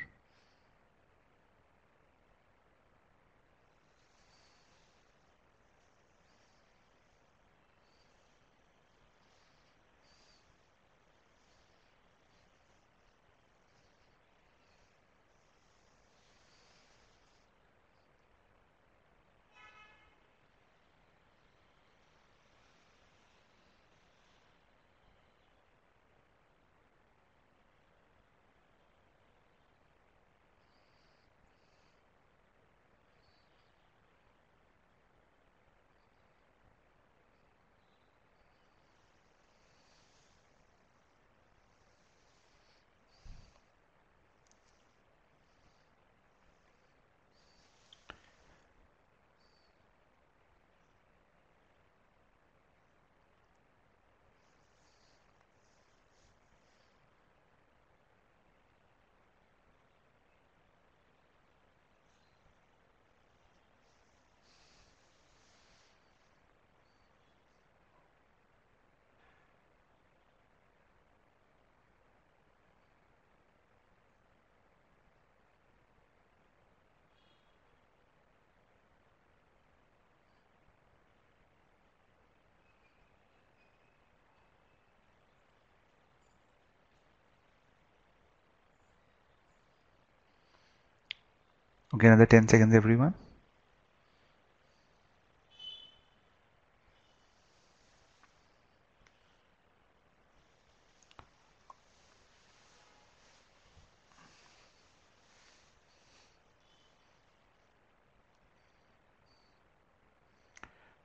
Okay, another 10 seconds, everyone.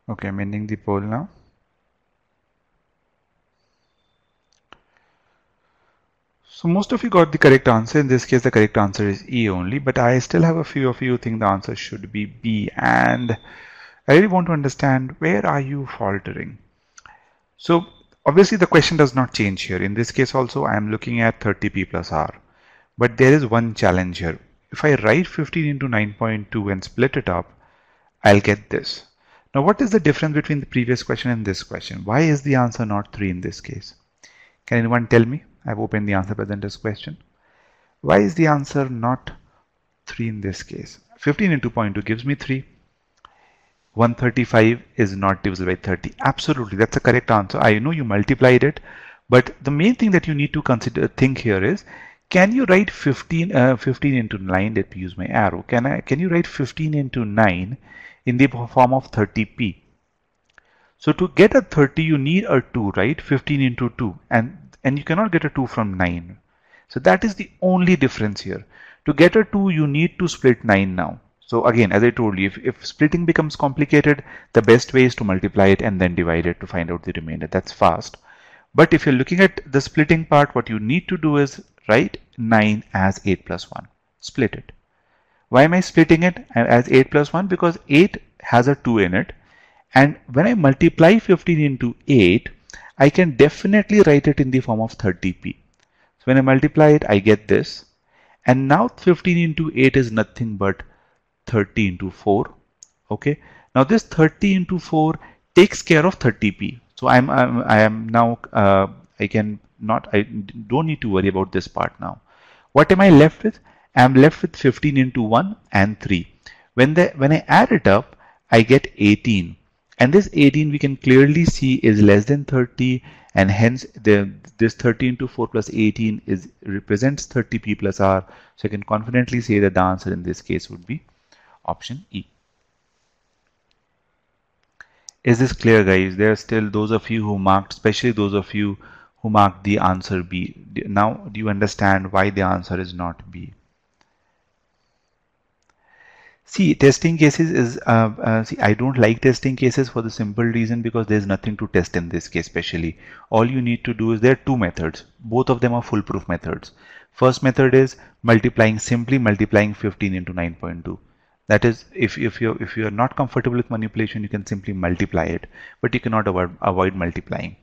Okay, I'm ending the poll now. So most of you got the correct answer. In this case, the correct answer is E only, but I still have a few of you think the answer should be B, and I really want to understand where are you faltering. So obviously the question does not change here. In this case also, I am looking at 30p plus R, but there is one challenge here. If I write 15 into 9.2 and split it up, I'll get this. Now what is the difference between the previous question and this question? Why is the answer not 3 in this case? Can anyone tell me? I've opened the answer presenter's question. Why is the answer not 3 in this case? 15 into 0.2 gives me 3. 135 is not divisible by 30. Absolutely, that's a correct answer. I know you multiplied it, but the main thing that you need to think here is, can you write 15 into 9? Let me use my arrow. Can you write 15 into 9 in the form of 30p? So to get a 30, you need a 2, right? 15 into 2, and you cannot get a 2 from 9. So that is the only difference here. To get a 2, you need to split 9 now. So again, as I told you, if splitting becomes complicated, the best way is to multiply it and then divide it to find out the remainder. That's fast. But if you're looking at the splitting part, what you need to do is write 9 as 8 plus 1. Split it. Why am I splitting it as 8 plus 1? Because 8 has a 2 in it. And when I multiply 15 into 8, I can definitely write it in the form of 30p. So when I multiply it, I get this. And now 15 into 8 is nothing but 30 into 4. Okay. Now this 30 into 4 takes care of 30p. So I am now I don't need to worry about this part now. What am I left with? I am left with 15 into 1 and 3. When I add it up, I get 18. And this 18 we can clearly see is less than 30, and hence this 30 into 4 plus 18 represents 30p plus R. So I can confidently say that the answer in this case would be option E. Is this clear, guys? There are still those of you who marked, especially those of you who marked the answer B. Now do you understand why the answer is not B? See, testing cases is, I don't like testing cases for the simple reason because there's nothing to test in this case especially. All you need to do is, there are two methods. Both of them are foolproof methods. First method is simply multiplying 15 into 9.2. That is, if you're not comfortable with manipulation, you can simply multiply it, but you cannot avoid multiplying.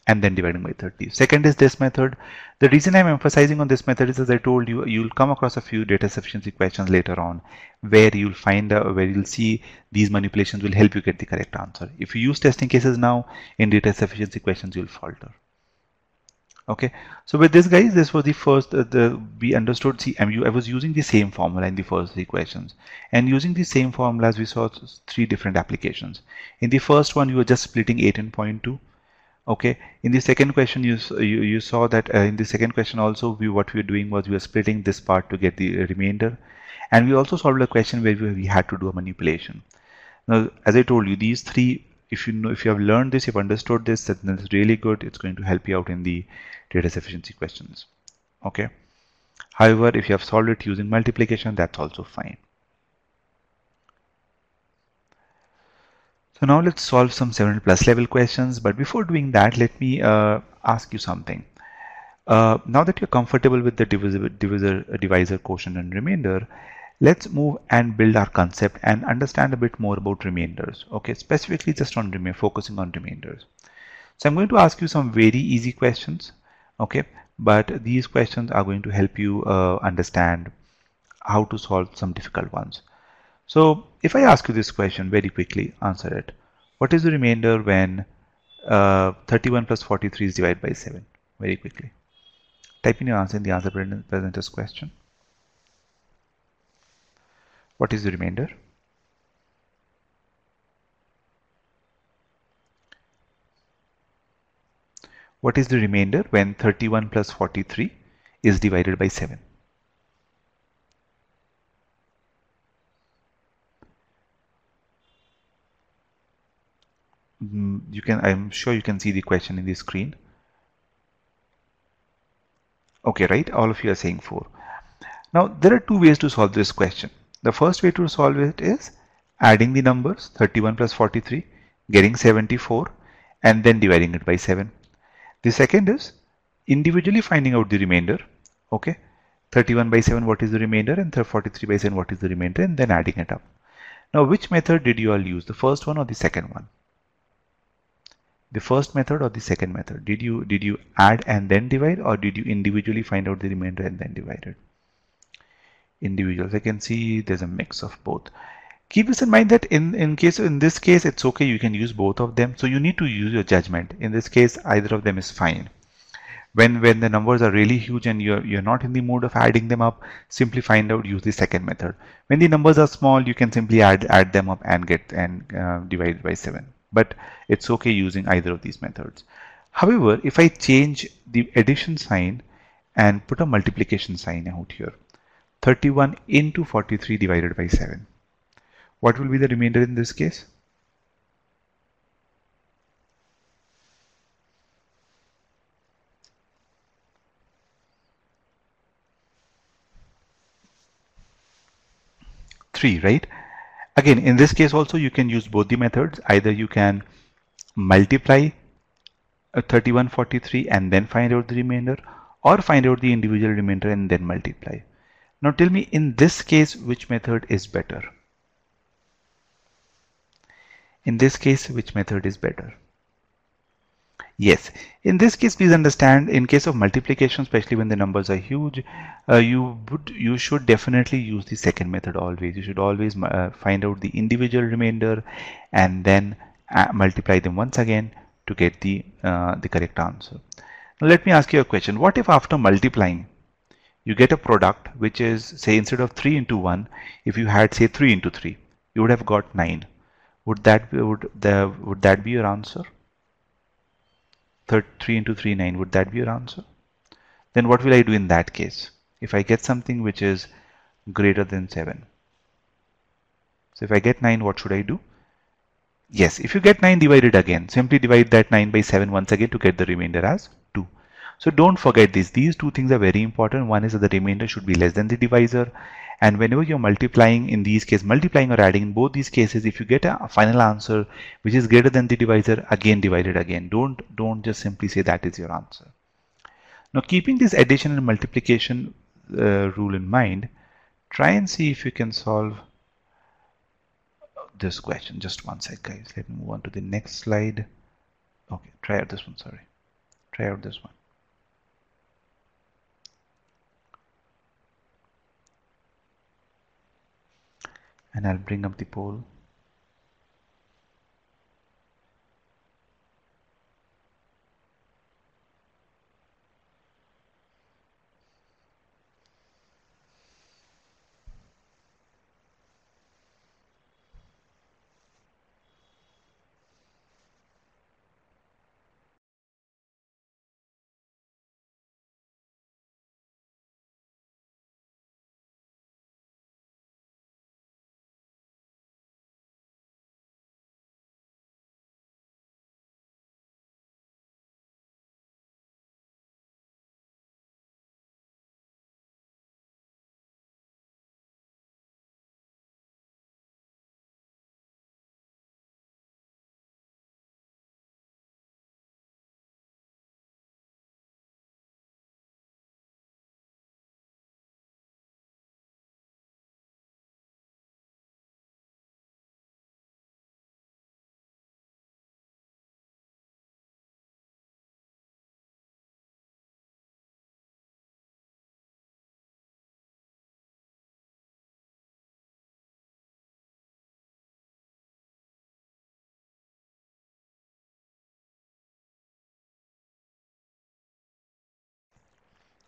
and then dividing by 30. Second is this method. The reason I'm emphasizing on this method is, as I told you, you'll come across a few data sufficiency questions later on where you'll where you'll see these manipulations will help you get the correct answer. If you use testing cases now in data sufficiency questions, you'll falter. Okay, so with this, guys, this was the first we understood. See, I was using the same formula in the first three questions, and using the same formulas we saw three different applications. In the first one, you were just splitting 18.2. Okay, in the second question you saw that in the second question also what we were doing was we were splitting this part to get the remainder, and we also solved a question where we had to do a manipulation. Now, as I told you, these three, if you have learned this, you've understood this, that's really good. It's going to help you out in the data sufficiency questions. Okay, however, if you have solved it using multiplication, that's also fine. So now let's solve some 700+ level questions. But before doing that, let me ask you something. Now that you're comfortable with the divisor, quotient, and remainder, let's move and build our concept and understand a bit more about remainders. Okay, specifically just on focusing on remainders. So I'm going to ask you some very easy questions. Okay, but these questions are going to help you understand how to solve some difficult ones. So if I ask you this question very quickly, answer it. What is the remainder when 31 plus 43 is divided by 7? Very quickly. Type in your answer in the answer presenter's question. What is the remainder? What is the remainder when 31 plus 43 is divided by 7? I'm sure you can see the question in the screen. Okay, right? All of you are saying 4. Now, there are two ways to solve this question. The first way to solve it is adding the numbers 31 plus 43, getting 74, and then dividing it by 7. The second is individually finding out the remainder. Okay, 31 by 7, what is the remainder, and 43 by 7, what is the remainder, and then adding it up. Now, which method did you all use? The first one or the second one? The first method or the second method? Did you add and then divide, or did you individually find out the remainder and then divide it? Individuals. I can see there's a mix of both. Keep this in mind that in this case it's okay, you can use both of them. So you need to use your judgment. In this case, either of them is fine. When the numbers are really huge and you're not in the mood of adding them up, simply find out, use the second method. When the numbers are small, you can simply add them up and divide by 7. But it's okay using either of these methods. However, if I change the addition sign and put a multiplication sign out here, 31 into 43 divided by 7, what will be the remainder in this case? Three, right? Again, in this case also you can use both the methods. Either you can multiply 31, 43 and then find out the remainder, or find out the individual remainder and then multiply. Now tell me, in this case, which method is better? In this case, which method is better? Yes, in this case, please understand, in case of multiplication, especially when the numbers are huge, you should definitely use the second method always. You should always find out the individual remainder and then multiply them once again to get the correct answer. Now let me ask you a question. What if after multiplying you get a product which is, say, instead of 3 into 1, if you had, say, 3 into 3, you would have got 9. Would that be your answer? 3 into 3, 9. Would that be your answer? Then what will I do in that case? If I get something which is greater than 7. So if I get 9, what should I do? Yes, if you get 9, divide it again. Simply divide that 9 by 7 once again to get the remainder as 2. So don't forget this. These two things are very important. One is that the remainder should be less than the divisor. And whenever you're multiplying, in these cases, multiplying or adding, in both these cases, if you get a final answer which is greater than the divisor, again divide it again. Don't just simply say that is your answer. Now, keeping this addition and multiplication rule in mind, try and see if you can solve this question. Just one sec, guys. Let me move on to the next slide. Okay, try out this one, sorry. Try out this one. And I'll bring up the poll.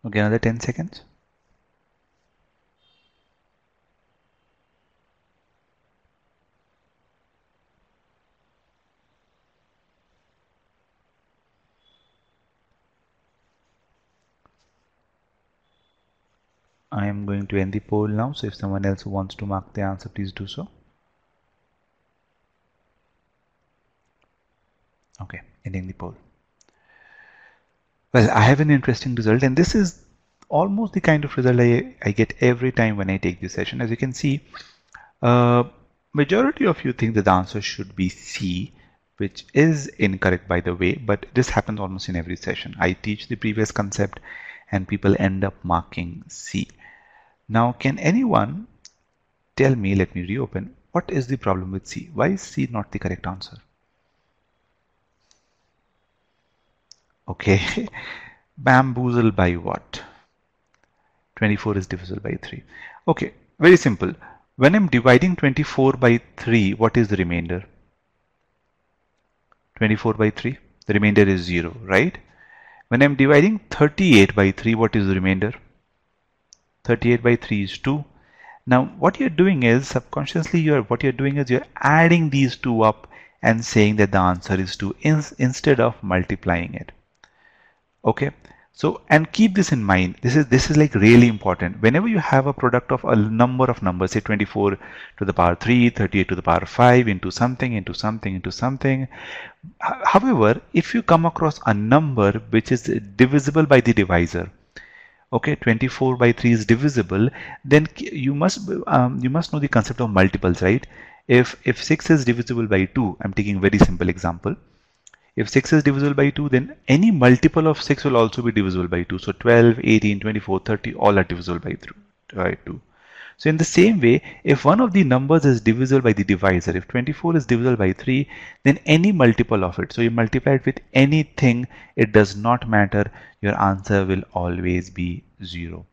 Okay, another 10 seconds. I am going to end the poll now, so if someone else wants to mark the answer, please do so. Okay, ending the poll. Well, I have an interesting result, and this is almost the kind of result I get every time when I take this session. As you can see, majority of you think that the answer should be C, which is incorrect by the way, but this happens almost in every session. I teach the previous concept and people end up marking C. Now, can anyone tell me, let me reopen, what is the problem with C? Why is C not the correct answer? Okay, bamboozled by what? 24 is divisible by 3. Okay, very simple. When I'm dividing 24 by 3, what is the remainder? 24 by 3, the remainder is 0, right? When I'm dividing 38 by 3, what is the remainder? 38 by 3 is 2. Now, what you're doing is, subconsciously, you're adding these two up and saying that the answer is 2 instead of multiplying it. Okay, so and keep this in mind. This is like really important. Whenever you have a product of a number of numbers, say 24 to the power 3, 38 to the power 5 into something, into something, into something. However, if you come across a number which is divisible by the divisor, okay, 24 by 3 is divisible, then you must know the concept of multiples, right? If 6 is divisible by 2, I'm taking a very simple example. If 6 is divisible by 2, then any multiple of 6 will also be divisible by 2. So 12, 18, 24, 30 all are divisible by 2. So in the same way, if one of the numbers is divisible by the divisor, if 24 is divisible by 3, then any multiple of it, so you multiply it with anything, it does not matter, your answer will always be 0.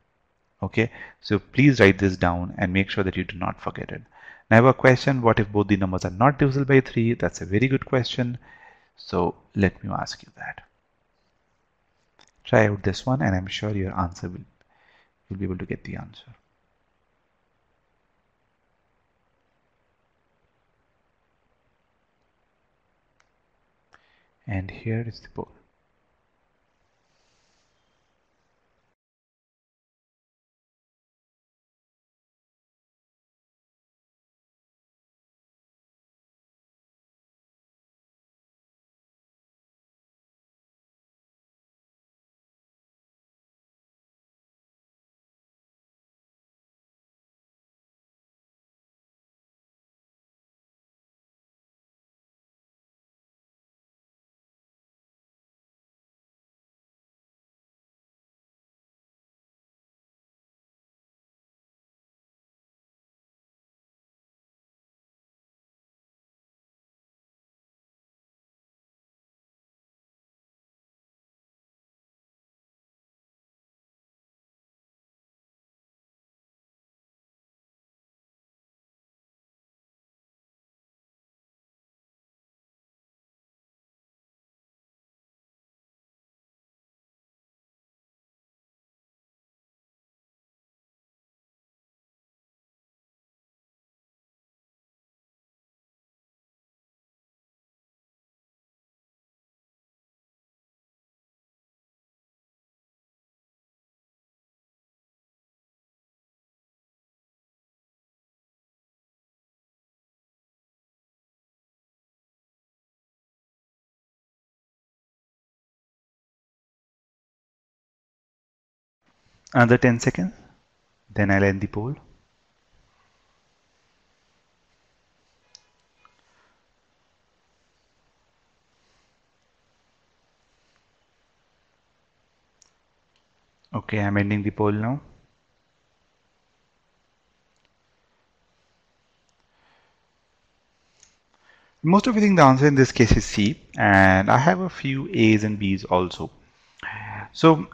Okay, so please write this down and make sure that you do not forget it. Now I have a question, what if both the numbers are not divisible by 3? That's a very good question. So let me ask you that. Try out this one and I'm sure your answer you'll be able to get the answer. And here is the poll. Another 10 seconds, then I'll end the poll. Okay, I'm ending the poll now. Most of you think the answer in this case is C, and I have a few A's and B's also. So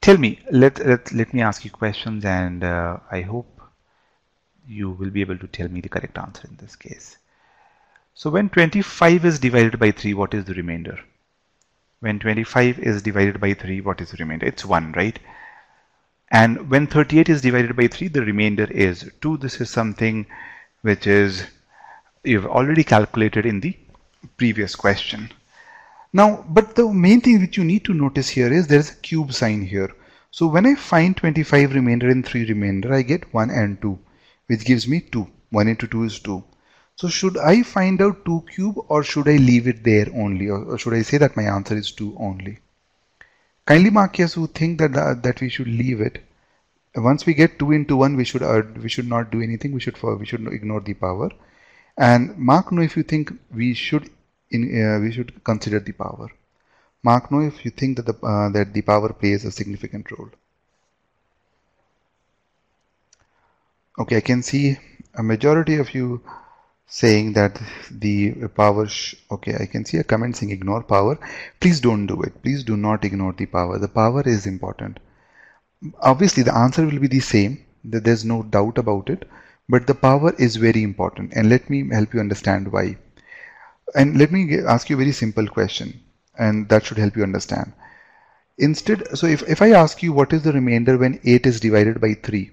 tell me, let me ask you questions, and I hope you will be able to tell me the correct answer in this case. So when 25 is divided by 3, what is the remainder? When 25 is divided by 3, what is the remainder? It's 1, right? And when 38 is divided by 3, the remainder is 2. This is something which is you've already calculated in the previous question. Now, but the main thing which you need to notice here is there's a cube sign here. So when I find 25 remainder and 3 remainder, I get 1 and 2, which gives me 2. 1 into 2 is 2. So should I find out 2 cube, or should I leave it there only, or should I say that my answer is 2 only? Kindly mark yes who think that we should leave it. Once we get 2 into 1, we should not do anything. We should ignore the power. And mark no if you think we should consider the power. Mark no if you think that the power plays a significant role. Okay, I can see a majority of you saying that the power. Okay, I can see a comment saying ignore power. Please don't do it. Please do not ignore the power. The power is important. Obviously, the answer will be the same. There's no doubt about it. But the power is very important, and let me help you understand why. And let me ask you a very simple question, and that should help you understand. Instead, so if I ask you what is the remainder when 8 is divided by 3,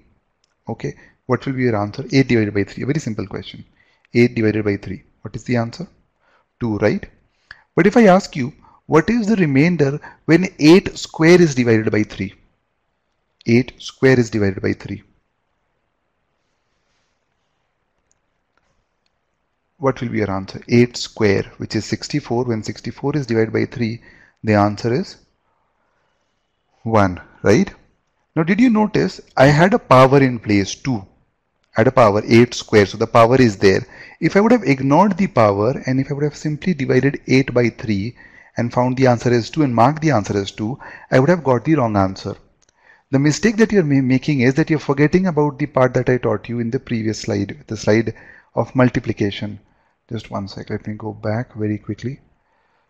okay, what will be your answer? 8 divided by 3, a very simple question. 8 divided by 3, what is the answer? 2, right? But if I ask you what is the remainder when 8 square is divided by 3? 8 square is divided by 3. What will be your answer? 8 square, which is 64. When 64 is divided by 3, the answer is 1, right? Now, did you notice I had a power in place 2? I had a power 8 square, so the power is there. If I would have ignored the power, and if I would have simply divided 8 by 3 and found the answer as 2 and marked the answer as 2, I would have got the wrong answer. The mistake that you're making is that you're forgetting about the part that I taught you in the previous slide, the slide of multiplication. Just one sec, let me go back very quickly.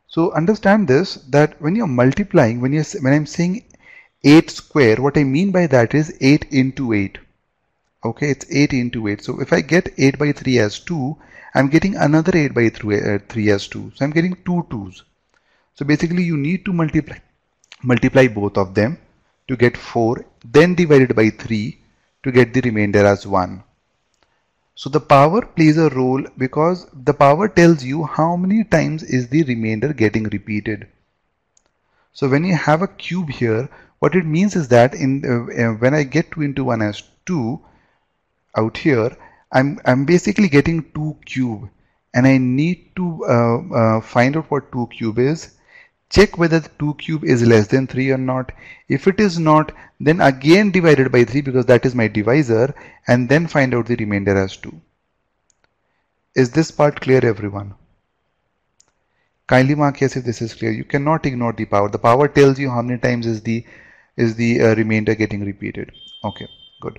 So understand this, that when you're multiplying, when I'm saying 8 square, what I mean by that is 8 into 8. Okay, it's 8 into 8. So if I get 8 by 3 as 2, I'm getting another 8 by 3 as 2. So I'm getting 2 2's. So basically you need to multiply both of them to get 4, then divided by 3 to get the remainder as 1. So the power plays a role because the power tells you how many times is the remainder getting repeated. So when you have a cube here, what it means is that when I get 2 into 1 as 2 out here, I'm basically getting 2 cube, and I need to find out what 2 cube is. Check whether 2 cube is less than 3 or not. If it is not, then again divided by 3 because that is my divisor, and then find out the remainder as 2. Is this part clear, everyone? Kindly mark yes if this is clear. You cannot ignore the power. The power tells you how many times is the remainder getting repeated. Okay, good.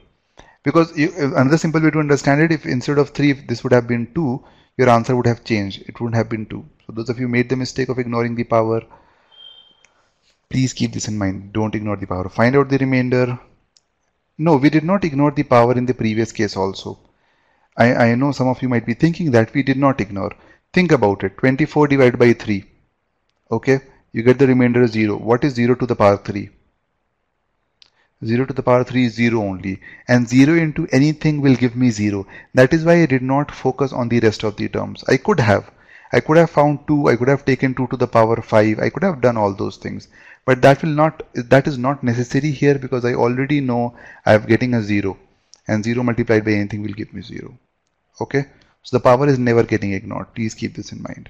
Because another simple way to understand it, if instead of 3, if this would have been 2, your answer would have changed. It wouldn't have been 2. So those of you who made the mistake of ignoring the power, please keep this in mind. Don't ignore the power. Find out the remainder. No, we did not ignore the power in the previous case also. I know some of you might be thinking that we did not ignore. Think about it. 24 divided by 3. Okay, you get the remainder 0. What is 0 to the power 3? 0 to the power 3 is 0 only, and 0 into anything will give me 0. That is why I did not focus on the rest of the terms. I could have found 2, I could have taken 2 to the power 5, I could have done all those things, but that is not necessary here because I already know I am getting a 0, and 0 multiplied by anything will give me 0. Okay, so the power is never getting ignored. Please keep this in mind.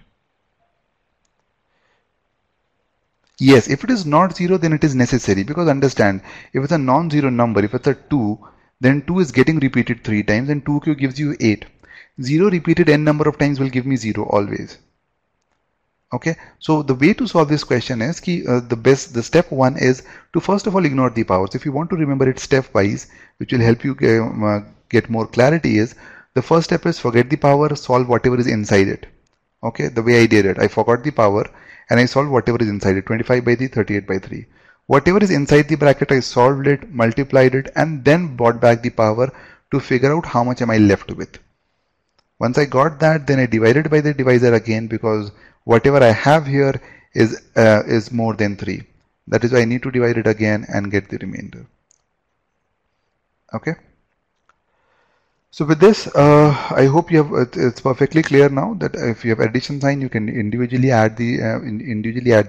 Yes, if it is not 0, then it is necessary, because understand, if it's a non-zero number, if it's a 2, then 2 is getting repeated 3 times and 2q gives you 8. 0 repeated n number of times will give me 0 always. Okay, so the way to solve this question is the step 1 is to first of all ignore the powers. If you want to remember it stepwise, which will help you get more clarity, is the first step is forget the power, solve whatever is inside it. Okay, the way I did it, I forgot the power and I solved whatever is inside it, 25 by 3, 38 by 3. Whatever is inside the bracket, I solved it, multiplied it, and then brought back the power to figure out how much am I left with. Once I got that, then I divided by the divisor again, because whatever I have here is more than 3. That is why I need to divide it again and get the remainder. Okay. So with this, I hope you have it's perfectly clear now that if you have addition sign, you can individually add the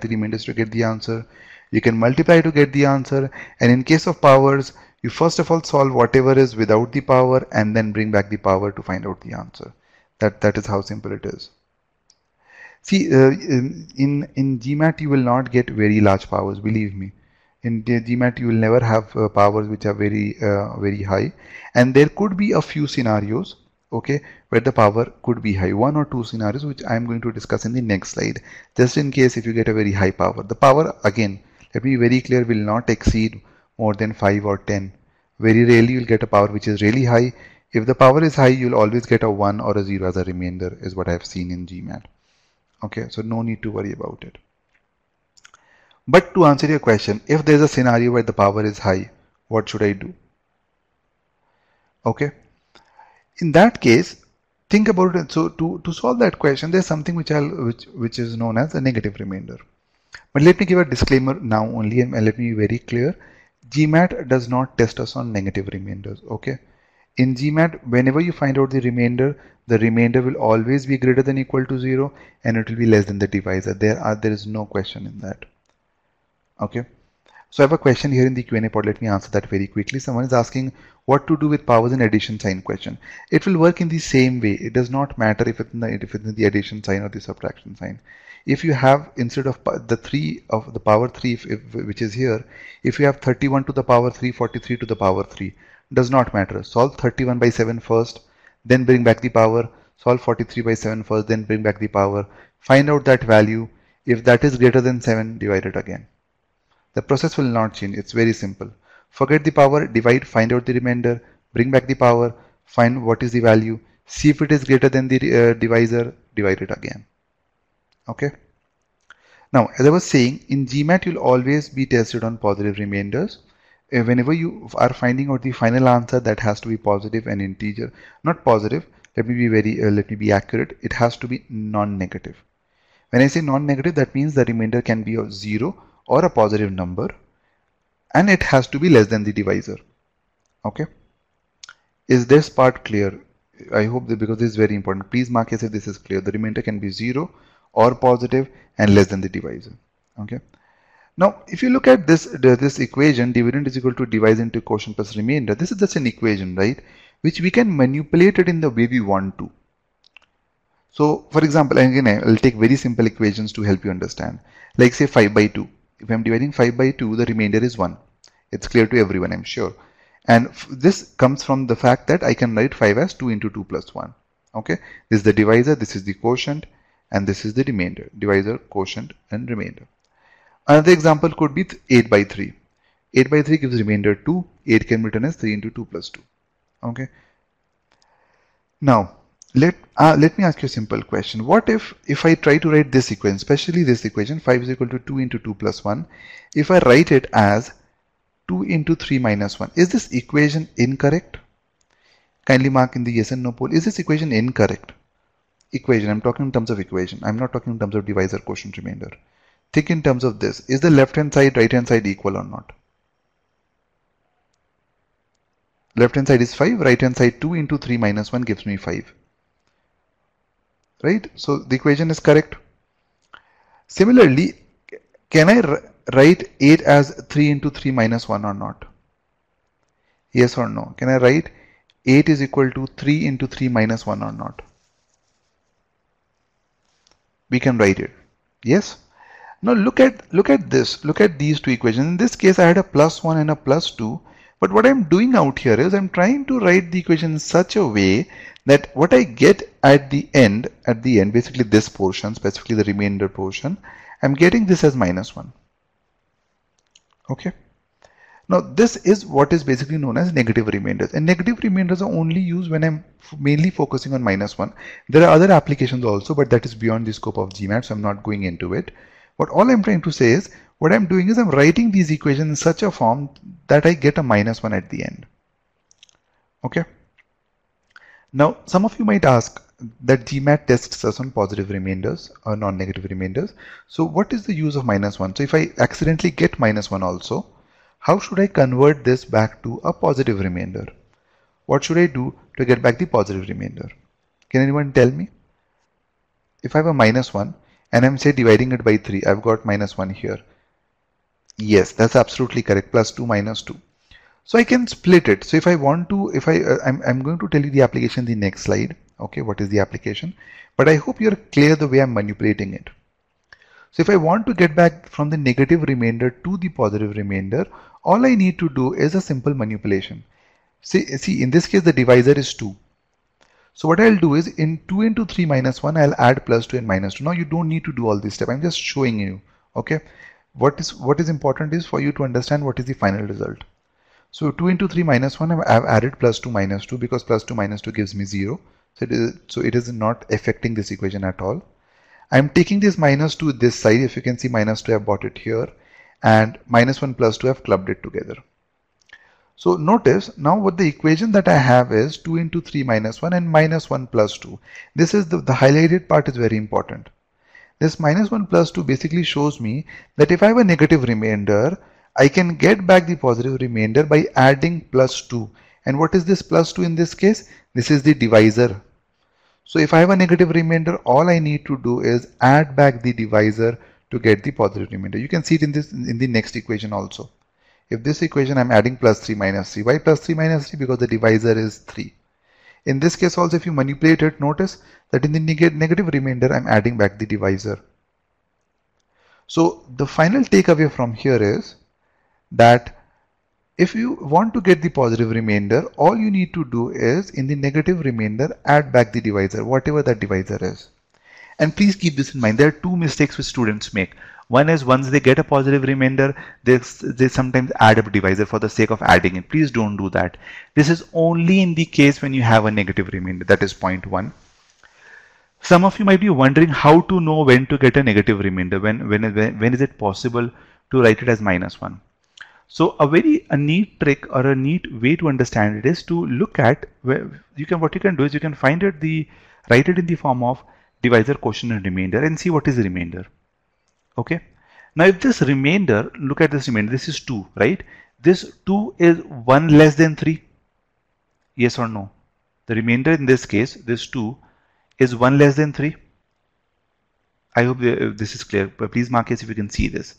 remainders to get the answer. You can multiply to get the answer, and in case of powers, you first of all solve whatever is without the power and then bring back the power to find out the answer. That is how simple it is. See, in GMAT you will not get very large powers, believe me. In GMAT you will never have powers which are very high, and there could be a few scenarios, okay, where the power could be high. 1 or 2 scenarios which I am going to discuss in the next slide, just in case if you get a very high power. The power, again, let me be very clear, will not exceed more than 5 or 10. Very rarely you'll get a power which is really high. If the power is high, you'll always get a 1 or a 0 as a remainder, is what I have seen in GMAT. Okay, so no need to worry about it. But to answer your question, if there's a scenario where the power is high, what should I do? Okay, in that case, think about it. So to solve that question, there's something which is known as a negative remainder. But let me give a disclaimer now only, and let me be very clear. GMAT does not test us on negative remainders. Okay. In GMAT, whenever you find out the remainder will always be greater than or equal to 0, and it will be less than the divisor. There is no question in that. Okay. So I have a question here in the Q&A pod. Let me answer that very quickly. Someone is asking what to do with powers in addition sign question. It will work in the same way. It does not matter if it's in the addition sign or the subtraction sign. If you have, instead of the 3 of the power 3, which is here, if you have 31 to the power 3, 43 to the power 3, does not matter. Solve 31 by 7 first, then bring back the power. Solve 43 by 7 first, then bring back the power. Find out that value. If that is greater than 7, divide it again. The process will not change. It's very simple. Forget the power, divide, find out the remainder, bring back the power, find what is the value, see if it is greater than the divisor, divide it again. Okay. Now, as I was saying, in GMAT you'll always be tested on positive remainders. Whenever you are finding out the final answer, that has to be positive and integer. Not positive. Let me be accurate. It has to be non-negative. When I say non-negative, that means the remainder can be a 0 or a positive number, and it has to be less than the divisor. Okay. Is this part clear? I hope that, because this is very important. Please mark as if this is clear. The remainder can be 0 or positive and less than the divisor. Okay. Now, if you look at this equation, dividend is equal to divisor into quotient plus remainder. This is just an equation, right? Which we can manipulate it in the way we want to. So, for example, again, I'll take very simple equations to help you understand. Like say 5 by 2. If I'm dividing 5 by 2, the remainder is 1. It's clear to everyone, I'm sure. And this comes from the fact that I can write 5 as 2 into 2 plus 1. Okay. This is the divisor, this is the quotient, and this is the remainder. Divisor, quotient, and remainder. Another example could be 8 by 3. 8 by 3 gives remainder 2. 8 can be written as 3 into 2 plus 2. Okay. Now, let me ask you a simple question. What if I try to write this equation, especially this equation, 5 is equal to 2 into 2 plus 1. If I write it as 2 into 3 minus 1, is this equation incorrect? Kindly mark in the yes and no poll. Is this equation incorrect? Equation, I'm talking in terms of equation. I'm not talking in terms of divisor, quotient, remainder. Think in terms of this. Is the left hand side, right hand side equal or not? Left hand side is 5, right hand side 2 into 3 minus 1 gives me 5. Right? So the equation is correct. Similarly, can I write 8 as 3 into 3 minus 1 or not? Yes or no? Can I write 8 is equal to 3 into 3 minus 1 or not? We can write it. Yes. Now look at this. Look at these two equations. In this case, I had a +1 and a +2. But what I'm doing out here is I'm trying to write the equation in such a way that what I get at the end, basically this portion, specifically the remainder portion, I'm getting this as -1. Okay. Now this is what is basically known as negative remainders, and negative remainders are only used when I'm mainly focusing on -1. There are other applications also, but that is beyond the scope of GMAT, so I'm not going into it. But all I'm trying to say is, what I'm doing is I'm writing these equations in such a form that I get a -1 at the end. Okay. Now some of you might ask that GMAT tests us on positive remainders or non-negative remainders. So what is the use of -1? So if I accidentally get -1 also, how should I convert this back to a positive remainder? What should I do to get back the positive remainder? Can anyone tell me? If I have a -1 and I'm say dividing it by 3, I've got -1 here. Yes, that's absolutely correct. +2 -2. So I can split it. So if I want to, if I'm going to tell you the application in the next slide. Okay, what is the application? But I hope you're clear the way I'm manipulating it. So if I want to get back from the negative remainder to the positive remainder, all I need to do is a simple manipulation. See, in this case, the divisor is 2. So what I'll do is in 2 into 3 minus 1, I'll add +2 and -2. Now you don't need to do all this step. I'm just showing you. Okay. What is important is for you to understand what is the final result. So 2 into 3 minus 1, I've added +2 -2 because +2 -2 gives me 0. So it is not affecting this equation at all. I'm taking this -2 this side. If you can see -2, I've brought it here, and -1 +2, I've clubbed it together. So notice now what the equation that I have is 2 into 3 minus 1 and -1 +2. This is the highlighted part is very important. This -1 +2 basically shows me that if I have a negative remainder, I can get back the positive remainder by adding +2. And what is this +2 in this case? This is the divisor. So if I have a negative remainder, all I need to do is add back the divisor to get the positive remainder. You can see it in the next equation also. If this equation I'm adding +3 -3. Why +3 -3? Because the divisor is 3. In this case also, if you manipulate it, notice that in the negative remainder I'm adding back the divisor. So the final takeaway from here is that if you want to get the positive remainder, all you need to do is in the negative remainder add back the divisor, whatever that divisor is. And please keep this in mind. There are two mistakes which students make. One is once they get a positive remainder, they sometimes add a divisor for the sake of adding it. Please don't do that. This is only in the case when you have a negative remainder. That is point one. Some of you might be wondering how to know when to get a negative remainder. When is it possible to write it as -1? So a neat trick or a neat way to understand it is to look at what you can do is you can write it in the form of divisor, quotient, and remainder and see what is the remainder. Okay. Now if this remainder, look at this remainder, this is 2, right? This 2 is 1 less than 3. Yes or no? The remainder in this case, this 2 is 1 less than 3. I hope this is clear, but please mark yes if you can see this.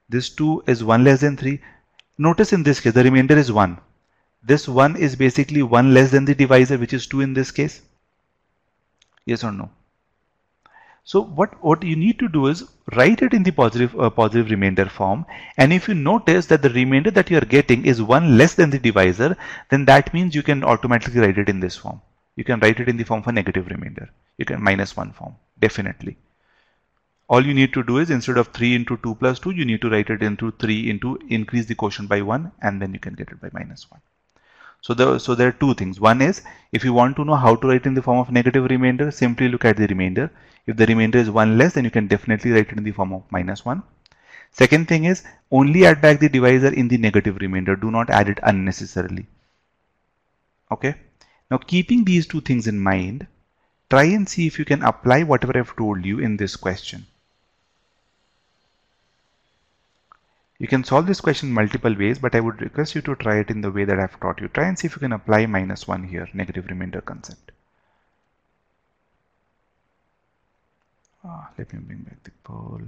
This 2 is 1 less than 3. Notice in this case, the remainder is 1. This 1 is basically 1 less than the divisor, which is 2 in this case. Yes or no? So what you need to do is write it in the positive remainder form. And if you notice that the remainder that you are getting is 1 less than the divisor, then that means you can automatically write it in this form. You can write it in the form for negative remainder. You can -1 form, definitely. All you need to do is instead of 3 into 2 plus 2, you need to write it into 3 into increase the quotient by 1, and then you can get it by -1. So there are two things. One is, if you want to know how to write in the form of negative remainder, simply look at the remainder. If the remainder is 1 less, then you can definitely write it in the form of -1. Second thing is, only add back the divisor in the negative remainder. Do not add it unnecessarily. Okay. Now keeping these two things in mind, try and see if you can apply whatever I've told you in this question. You can solve this question multiple ways, but I would request you to try it in the way that I've taught you. Try and see if you can apply -1 here, negative remainder concept. Let me bring back the poll.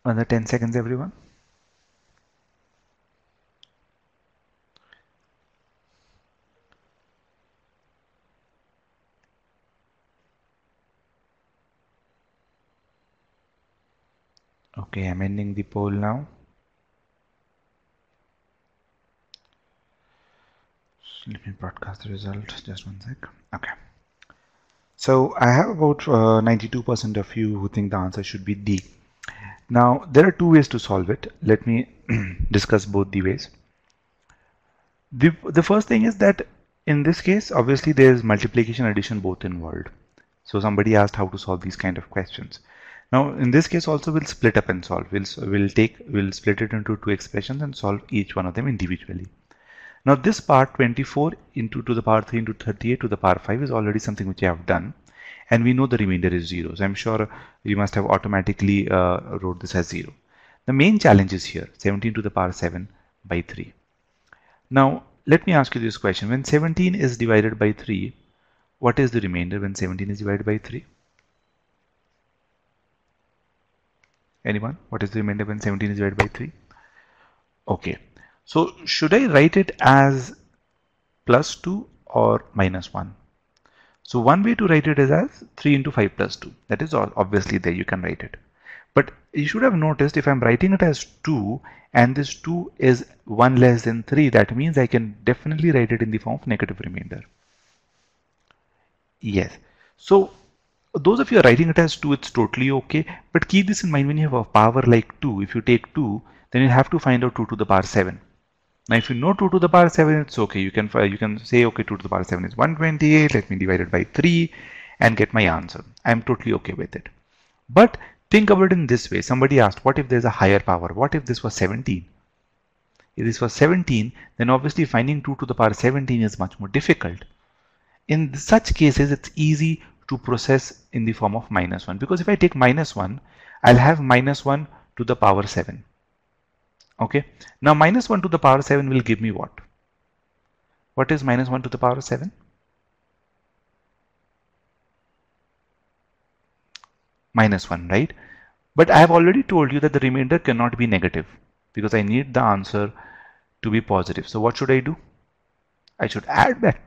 Another 10 seconds, everyone. Okay, I'm ending the poll now. Let me broadcast the result. Just one sec. Okay. So I have about 92% of you who think the answer should be D. Now, there are two ways to solve it. Let me discuss both the ways. The first thing is that in this case, obviously there is multiplication addition both involved. So somebody asked how to solve these kind of questions. Now, in this case also we'll split up and solve. We'll split it into two expressions and solve each one of them individually. Now this part 24 into to the power 3 into 38 to the power 5 is already something which I have done, and we know the remainder is 0. So I'm sure you must have automatically wrote this as 0. The main challenge is here, 17 to the power 7 by 3. Now let me ask you this question. When 17 is divided by 3, what is the remainder when 17 is divided by 3? Anyone? What is the remainder when 17 is divided by 3? Okay. So should I write it as plus 2 or minus 1? So one way to write it is as 3 into 5 plus 2. That is obviously there, you can write it. But you should have noticed if I'm writing it as 2 and this 2 is 1 less than 3, that means I can definitely write it in the form of negative remainder. Yes. So those of you are writing it as 2, it's totally okay. But keep this in mind, when you have a power like 2, if you take 2, then you have to find out 2 to the power 7. Now, if you know 2 to the power 7, it's okay. You can say, okay, 2 to the power 7 is 128. Let me divide it by 3 and get my answer. I'm totally okay with it. But think about it in this way. Somebody asked, what if there's a higher power? What if this was 17? If this was 17, then obviously finding 2 to the power 17 is much more difficult. In such cases, it's easy to process in the form of minus 1. Because if I take minus 1, I'll have minus 1 to the power 7. Okay, now minus 1 to the power 7 will give me what? What is minus 1 to the power 7? Minus 1, right? But I have already told you that the remainder cannot be negative because I need the answer to be positive. So what should I do? I should add back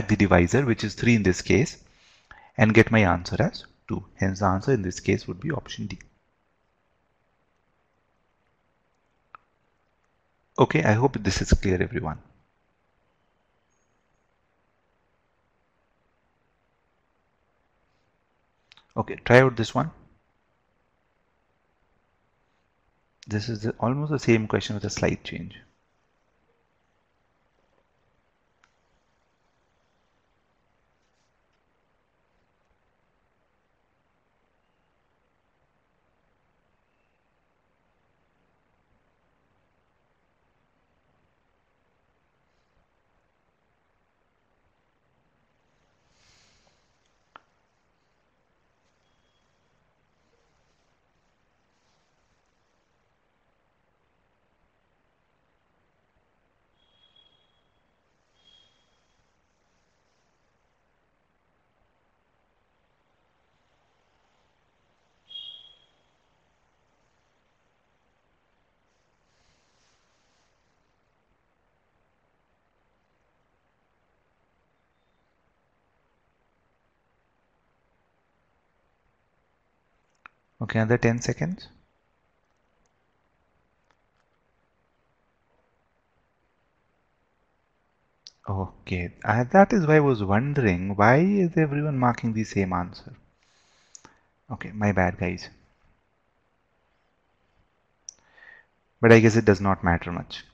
the divisor, which is 3 in this case, and get my answer as 2. Hence the answer in this case would be option D. Okay, I hope this is clear, everyone. Okay, try out this one. This is almost the same question with a slight change. Okay, another 10 seconds. Okay, that is why I was wondering, why is everyone marking the same answer? Okay, my bad, guys. But I guess it does not matter much.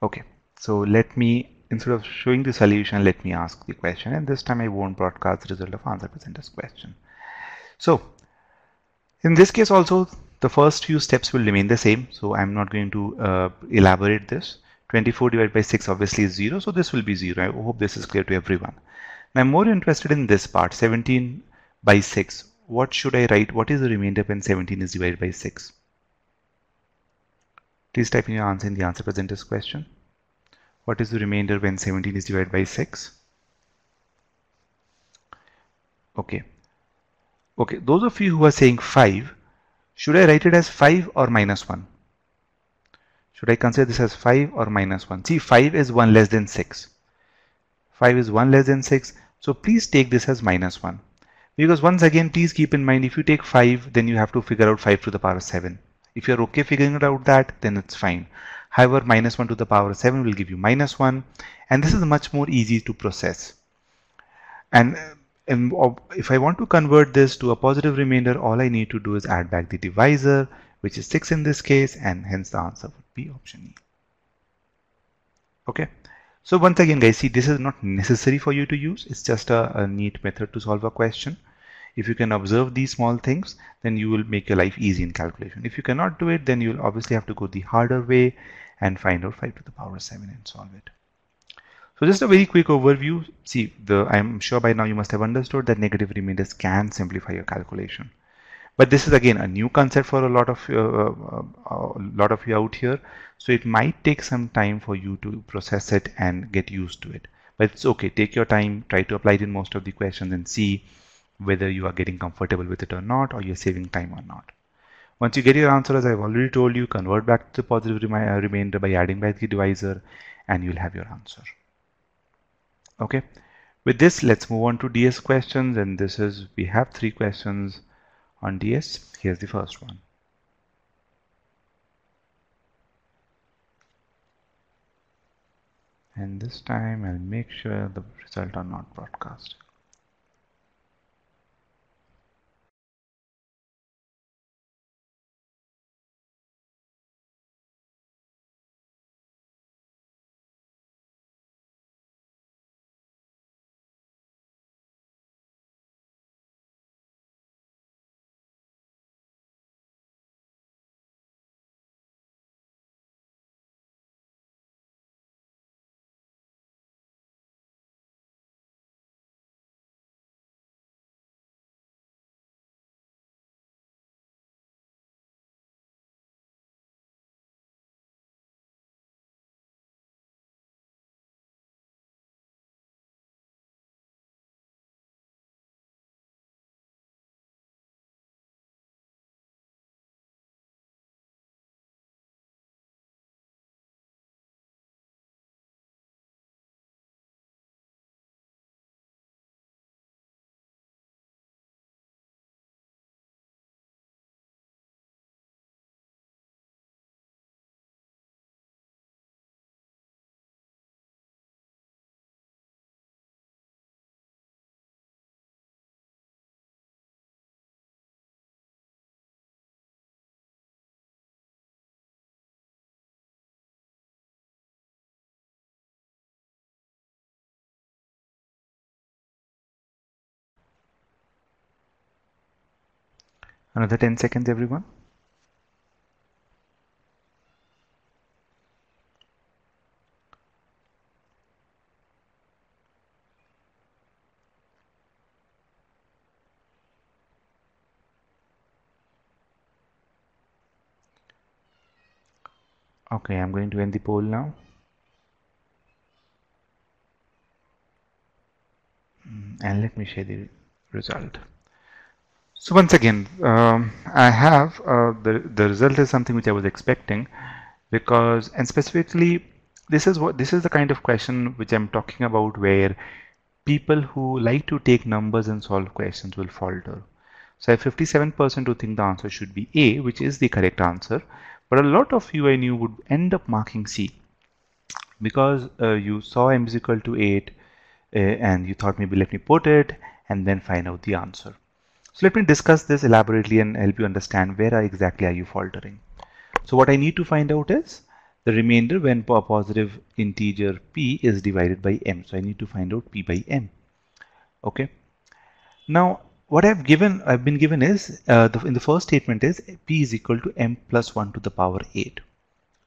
Okay, so let me, instead of showing the solution, let me ask the question, and this time I won't broadcast the result of answer presenter's question. So in this case also, the first few steps will remain the same, so I'm not going to elaborate this. 24 divided by 6 obviously is 0, so this will be 0. I hope this is clear to everyone. Now I'm more interested in this part, 17 by 6. What should I write? What is the remainder when 17 is divided by 6? Please type in your answer in the answer presenter's question. What is the remainder when 17 is divided by 6? Okay. Okay, those of you who are saying 5, Should I write it as 5 or minus 1? Should I consider this as 5 or minus 1? See, 5 is 1 less than 6. 5 is 1 less than 6. So please take this as minus 1. Because once again, please keep in mind, if you take 5, then you have to figure out 5 to the power 7. If you're okay figuring it out that, then it's fine. However, minus 1 to the power 7 will give you minus 1. And this is much more easy to process. And if I want to convert this to a positive remainder, all I need to do is add back the divisor, which is 6 in this case, and hence the answer would be option E. Okay. So once again, guys, see, this is not necessary for you to use. It's just a neat method to solve a question. If you can observe these small things, then you will make your life easy in calculation. If you cannot do it, then you'll obviously have to go the harder way and find out 5 to the power 7 and solve it. So just a very quick overview. See, I'm sure by now you must have understood that negative remainders can simplify your calculation. But this is again a new concept for a lot of you out here. So it might take some time for you to process it and get used to it. But it's okay. Take your time. Try to apply it in most of the questions and see whether you are getting comfortable with it or not, or you're saving time or not. Once you get your answer, as I've already told you, convert back to the positive remainder by adding back the divisor, and you'll have your answer. Okay. With this, let's move on to DS questions. And we have 3 questions on DS. Here's the first one. And this time I'll make sure the results are not broadcast. Another 10 seconds, everyone. Okay, I'm going to end the poll now. And let me share the result. So once again, I have the result is something which I was expecting, because, and specifically, this is the kind of question which I'm talking about, where people who like to take numbers and solve questions will falter. So I have 57% who think the answer should be A, which is the correct answer, but a lot of you I knew would end up marking C, because you saw m is equal to 8 and you thought maybe let me put it and then find out the answer. So let me discuss this elaborately and help you understand where exactly are you faltering. So what I need to find out is the remainder when a positive integer p is divided by m. So I need to find out p by m. Okay. Now what I've been given is in the first statement is p is equal to m plus 1 to the power 8.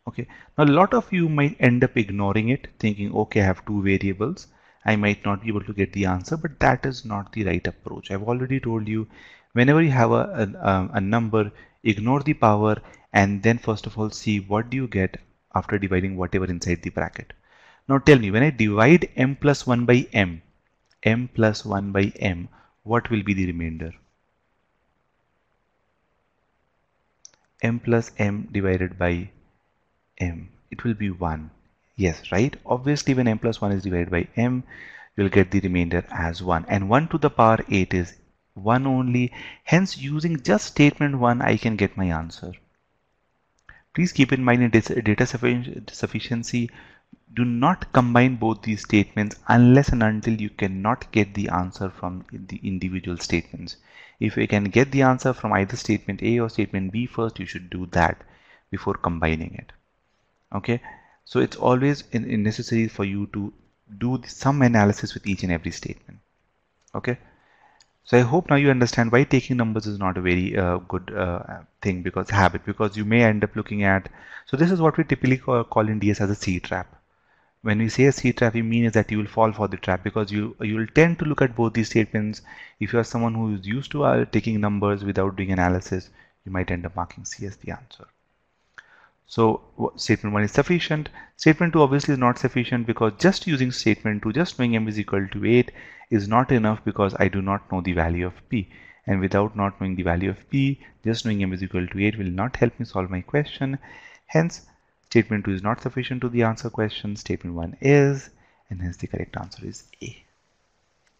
Okay. Now a lot of you might end up ignoring it, thinking, okay, I have 2 variables. I might not be able to get the answer, but that is not the right approach. I've already told you, whenever you have a number, ignore the power and then first of all see what do you get after dividing whatever inside the bracket. Now tell me, when I divide m plus 1 by m plus 1 by m, what will be the remainder? m plus m divided by m? It will be 1. Yes, right? Obviously, when m plus 1 is divided by m, you'll get the remainder as 1. And 1 to the power 8 is 1 only. Hence, using just statement 1, I can get my answer. Please keep in mind in data sufficiency, do not combine both these statements unless and until you cannot get the answer from the individual statements. If you can get the answer from either statement A or statement B first, you should do that before combining it. Okay, so it's always necessary for you to do some analysis with each and every statement. Okay, so I hope now you understand why taking numbers is not a very good thing, because you may end up looking at, so this is what we typically call in DS as a C trap. When we say a C trap, we mean is that you will fall for the trap because you will tend to look at both these statements. If you are someone who is used to taking numbers without doing analysis, you might end up marking C as the answer. So statement 1 is sufficient. Statement 2 obviously is not sufficient because just using statement 2, just knowing m is equal to 8 is not enough because I do not know the value of p. And without not knowing the value of p, just knowing m is equal to 8 will not help me solve my question. Hence, statement 2 is not sufficient to the answer question. Statement 1 is, and hence the correct answer is A.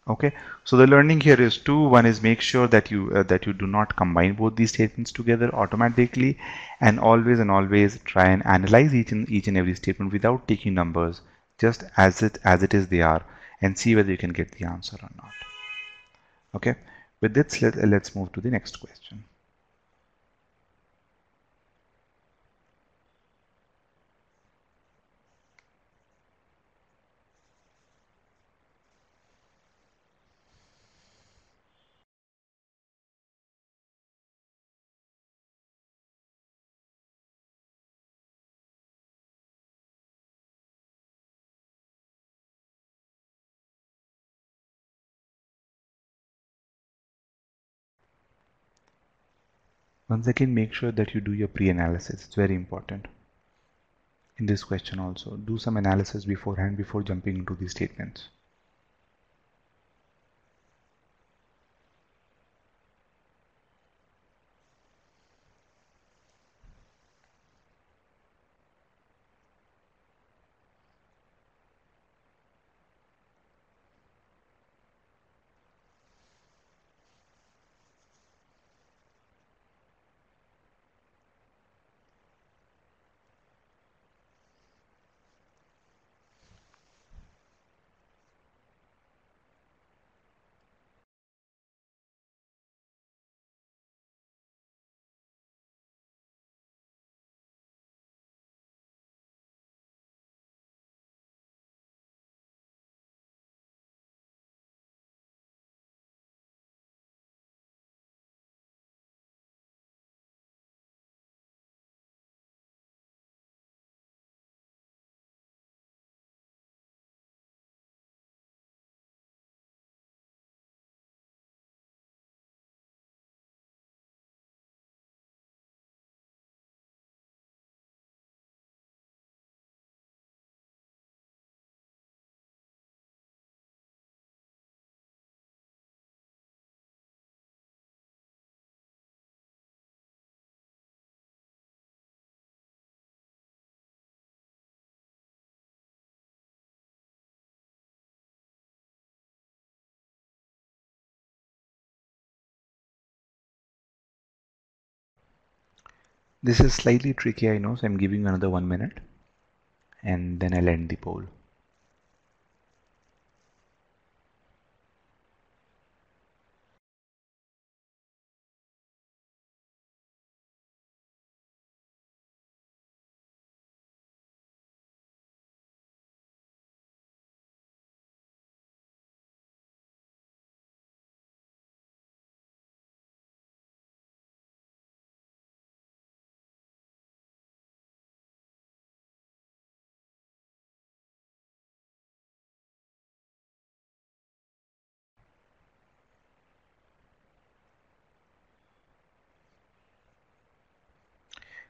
Okay, so the learning here is two. One is make sure that you do not combine both these statements together automatically, and always try and analyze each and every statement without taking numbers, just as it is they are, and see whether you can get the answer or not. Okay, with this let's move to the next question. Once again, make sure that you do your pre-analysis. It's very important. In this question also, do some analysis beforehand before jumping into these statements. This is slightly tricky, I know, so I'm giving you another 1 minute and then I'll end the poll.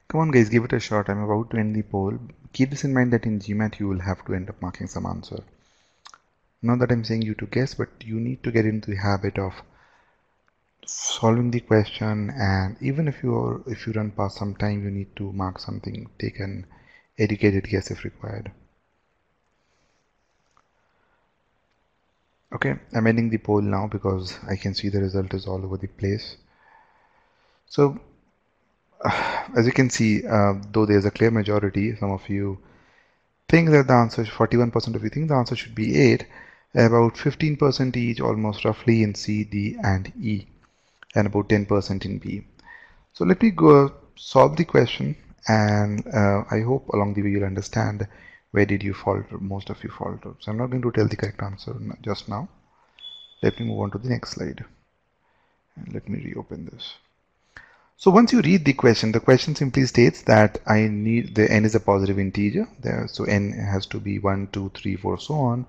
Come on guys, give it a shot. I'm about to end the poll. Keep this in mind that in GMAT you will have to end up marking some answer. Not that I'm saying you to guess, but you need to get into the habit of solving the question, and even if you run past some time, you need to mark something, take an educated guess if required. Okay, I'm ending the poll now because I can see the result is all over the place. So as you can see, though there's a clear majority, some of you think that the answer, 41% of you think the answer should be 8, about 15% each almost roughly in C, D and E, and about 10% in B. So let me go solve the question, and I hope along the way you'll understand where did you falter, most of you falter. So I'm not going to tell the correct answer just now. Let me move on to the next slide. And let me reopen this. So once you read the question simply states that I need the n is a positive integer there, so n has to be 1, 2, 3, 4, so on.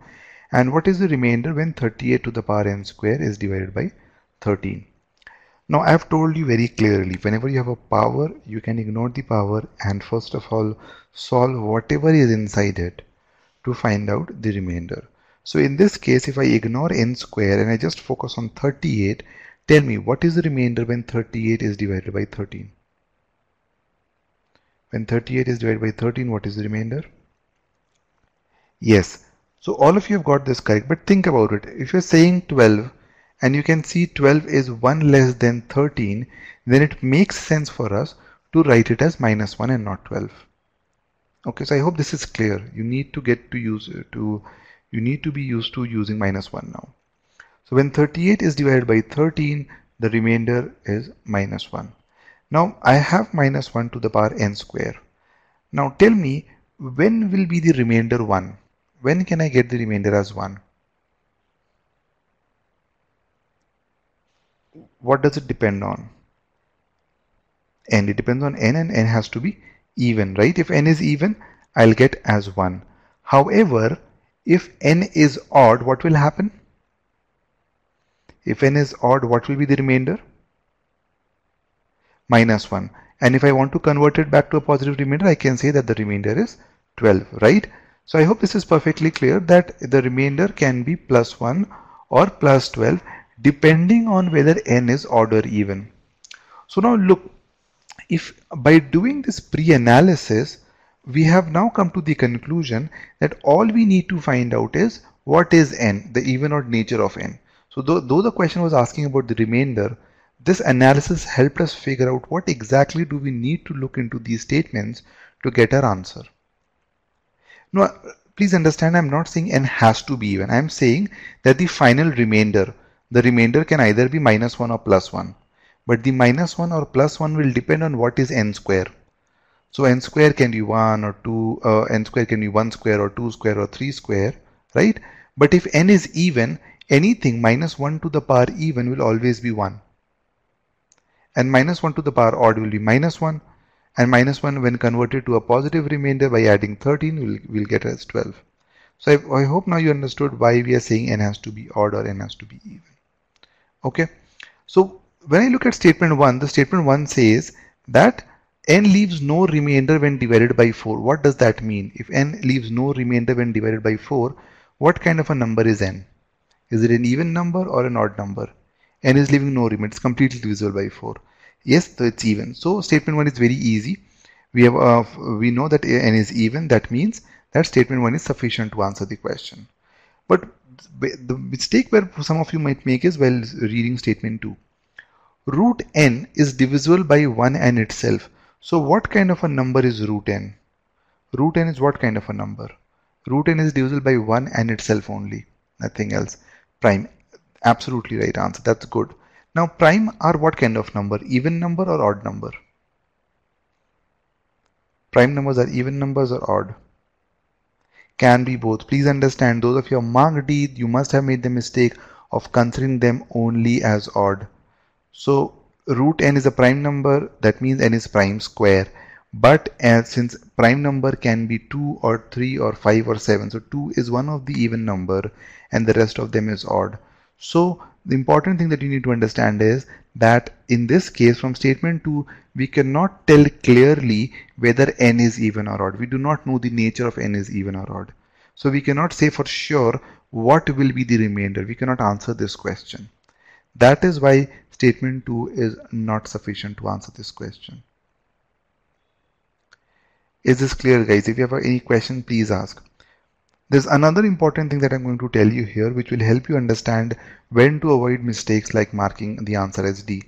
And what is the remainder when 38 to the power n square is divided by 13? Now I have told you very clearly, whenever you have a power, you can ignore the power and first of all solve whatever is inside it to find out the remainder. So in this case, if I ignore n square and I just focus on 38, tell me what is the remainder when 38 is divided by 13? When 38 is divided by 13, what is the remainder? Yes. So all of you have got this correct, but think about it. If you're saying 12 and you can see 12 is 1 less than 13, then it makes sense for us to write it as minus 1 and not 12. Okay, so I hope this is clear. You need to be used to using minus 1 now. So when 38 is divided by 13, the remainder is minus 1. Now I have minus 1 to the power n square. Now tell me, when will be the remainder 1? When can I get the remainder as 1? What does it depend on? N. It depends on n, and n has to be even, right? If n is even, I'll get as 1. However, if n is odd, what will happen? If n is odd, what will be the remainder? Minus 1. And if I want to convert it back to a positive remainder, I can say that the remainder is 12, right? So I hope this is perfectly clear that the remainder can be plus 1 or plus 12 depending on whether n is odd or even. So now look, if by doing this pre-analysis, we have now come to the conclusion that all we need to find out is what is n, the even odd nature of n. So though the question was asking about the remainder, this analysis helped us figure out what exactly do we need to look into these statements to get our answer. Now, please understand, I'm not saying n has to be even. I'm saying that the final remainder, the remainder can either be minus 1 or plus 1. But the minus 1 or plus 1 will depend on what is n square. So n square can be 1 or 2, n square can be 1 square or 2 square or 3 square, right? But if n is even, anything minus 1 to the power even will always be 1. And minus 1 to the power odd will be minus 1. And minus 1 when converted to a positive remainder by adding 13 we'll get as 12. So I hope now you understood why we are saying n has to be odd or n has to be even. Okay. So when I look at statement 1, the statement 1 says that n leaves no remainder when divided by 4. What does that mean? If n leaves no remainder when divided by 4, what kind of a number is n? Is it an even number or an odd number? N is leaving no remainder. It's completely divisible by 4. Yes, so it's even. So statement 1 is very easy. We know that n is even. That means that statement 1 is sufficient to answer the question. But the mistake where some of you might make is while reading statement 2. Root n is divisible by 1 and itself. So what kind of a number is root n? Root n is what kind of a number? Root n is divisible by 1 and itself only, nothing else. Prime. Absolutely right answer. That's good. Now prime are what kind of number? Even number or odd number? Prime numbers are even numbers or odd? Can be both. Please understand, those of you who marked D, you must have made the mistake of considering them only as odd. So root n is a prime number, that means n is prime square. But since prime number can be 2 or 3 or 5 or 7, so 2 is one of the even number and the rest of them is odd. So the important thing that you need to understand is that in this case from statement 2, we cannot tell clearly whether n is even or odd. We do not know the nature of n is even or odd. So we cannot say for sure what will be the remainder. We cannot answer this question. That is why statement 2 is not sufficient to answer this question. Is this clear, guys? If you have any question, please ask. There's another important thing that I'm going to tell you here which will help you understand when to avoid mistakes like marking the answer as D.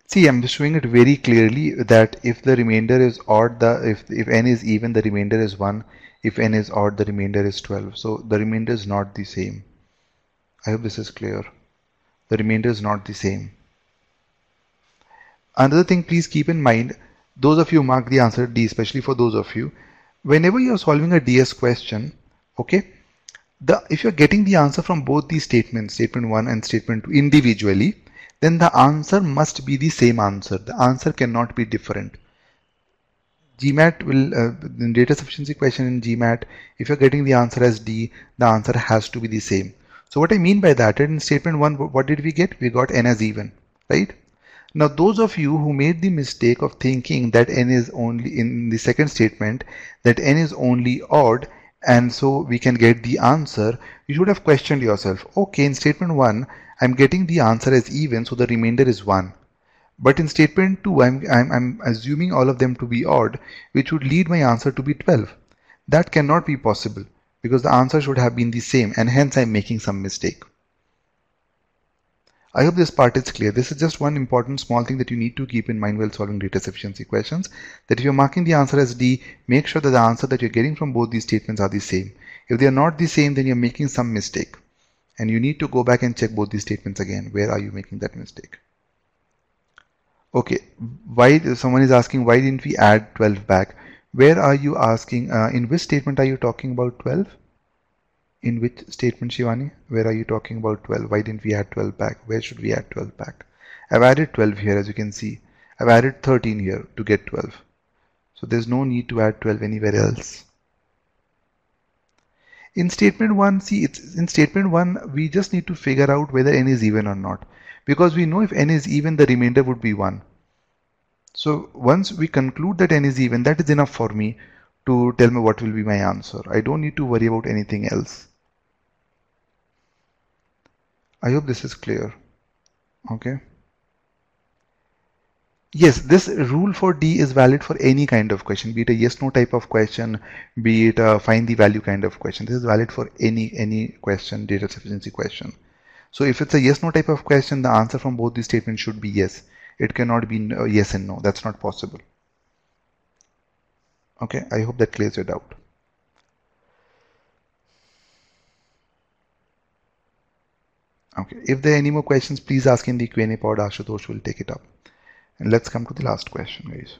See, I'm just showing it very clearly that if the remainder is odd, if n is even, the remainder is 1. If n is odd, the remainder is 12. So the remainder is not the same. I hope this is clear. The remainder is not the same. Another thing, please keep in mind, those of you who mark the answer D, especially for those of you, whenever you're solving a DS question, okay, if you're getting the answer from both these statements, statement 1 and statement 2 individually, then the answer must be the same answer. The answer cannot be different. GMAT will, in data sufficiency question in GMAT, if you're getting the answer as D, the answer has to be the same. So what I mean by that, in statement 1, what did we get? We got n as even, right? Now those of you who made the mistake of thinking that n is only, in the second statement, that n is only odd and so we can get the answer, you should have questioned yourself, okay, in statement 1 I'm getting the answer as even, so the remainder is 1. But in statement 2 I'm assuming all of them to be odd, which would lead my answer to be 12. That cannot be possible because the answer should have been the same and hence I'm making some mistake. I hope this part is clear. This is just one important small thing that you need to keep in mind while solving data sufficiency questions, that if you're marking the answer as D, make sure that the answer that you're getting from both these statements are the same. If they are not the same, then you're making some mistake. And you need to go back and check both these statements again. Where are you making that mistake? Okay, why someone is asking why didn't we add 12 back? Where are you asking, in which statement are you talking about 12? In which statement, Shivani? Where are you talking about 12? Why didn't we add 12 back? Where should we add 12 back? I've added 12 here, as you can see. I've added 13 here to get 12. So there's no need to add 12 anywhere else. In statement 1, see, in statement 1, we just need to figure out whether n is even or not. Because we know if n is even, the remainder would be 1. So once we conclude that n is even, that is enough for me to tell me what will be my answer. I don't need to worry about anything else. I hope this is clear. Okay. Yes, this rule for D is valid for any kind of question, be it a yes/no type of question, be it a find the value kind of question. This is valid for any question, data sufficiency question. So if it's a yes/no type of question, the answer from both these statements should be yes. It cannot be yes and no. That's not possible. Okay, I hope that clears your doubt. Okay, if there are any more questions, please ask in the Q&A pod. Ashutosh will take it up. And let's come to the last question, guys.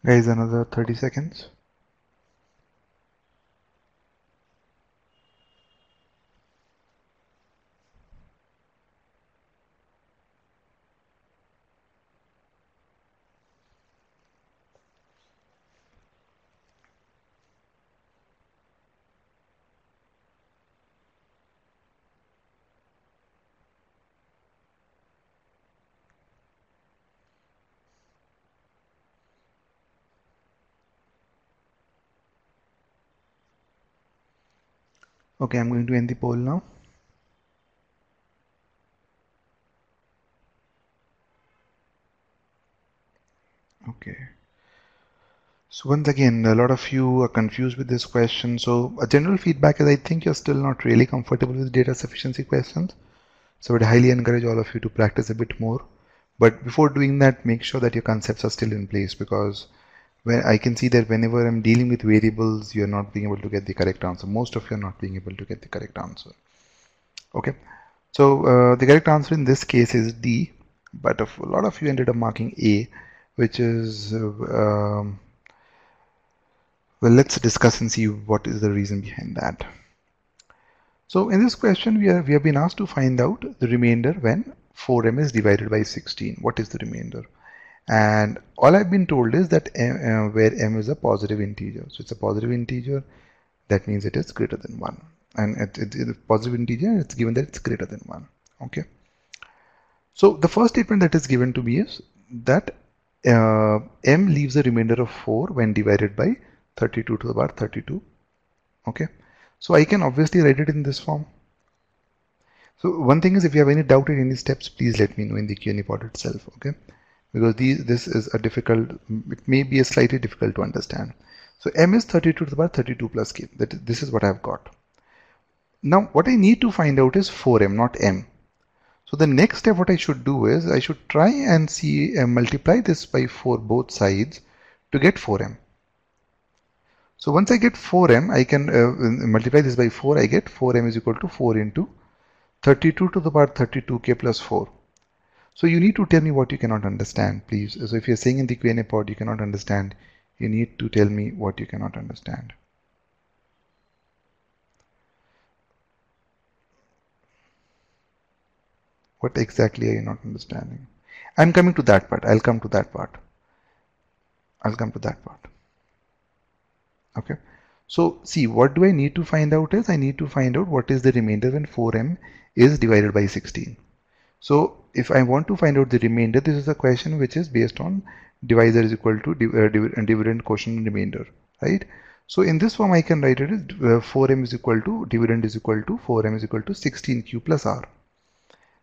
Guys, another 30 seconds. Okay, I'm going to end the poll now. Okay. So once again, a lot of you are confused with this question. So a general feedback is I think you're still not really comfortable with data sufficiency questions. So I would highly encourage all of you to practice a bit more. But before doing that, make sure that your concepts are still in place, because when I can see that whenever I'm dealing with variables, you're not being able to get the correct answer. Most of you are not being able to get the correct answer. Okay. So the correct answer in this case is D, but a lot of you ended up marking A, which is well, let's discuss and see what is the reason behind that. So in this question, we have been asked to find out the remainder when 4m is divided by 16. What is the remainder? And all I've been told is that where m is a positive integer. So it's a positive integer, that means it is greater than 1. And it's a positive integer, it's given that it's greater than 1. Okay. So the first statement that is given to me is that m leaves a remainder of 4 when divided by 32 to the power 32. Okay. So I can obviously write it in this form. So one thing is, if you have any doubt in any steps, please let me know in the Q&A pod itself, okay? Because this is a difficult, it may be a slightly difficult to understand. So m is 32 to the power 32 plus k. This is what I've got. Now what I need to find out is 4m, not m. So the next step what I should do is I should try and see multiply this by 4 both sides to get 4m. So once I get 4m, I can multiply this by 4. I get 4m is equal to 4 into 32 to the power 32k plus 4. So you need to tell me what you cannot understand, please. So if you're saying in the Q&A pod you cannot understand, you need to tell me what you cannot understand. What exactly are you not understanding? I'm coming to that part. I'll come to that part. Okay. So see, what do I need to find out is I need to find out what is the remainder when 4m is divided by 16. So if I want to find out the remainder, this is a question which is based on divisor is equal to dividend quotient remainder, right? So in this form I can write it as 4m is equal to dividend is equal to 4m is equal to 16q plus r.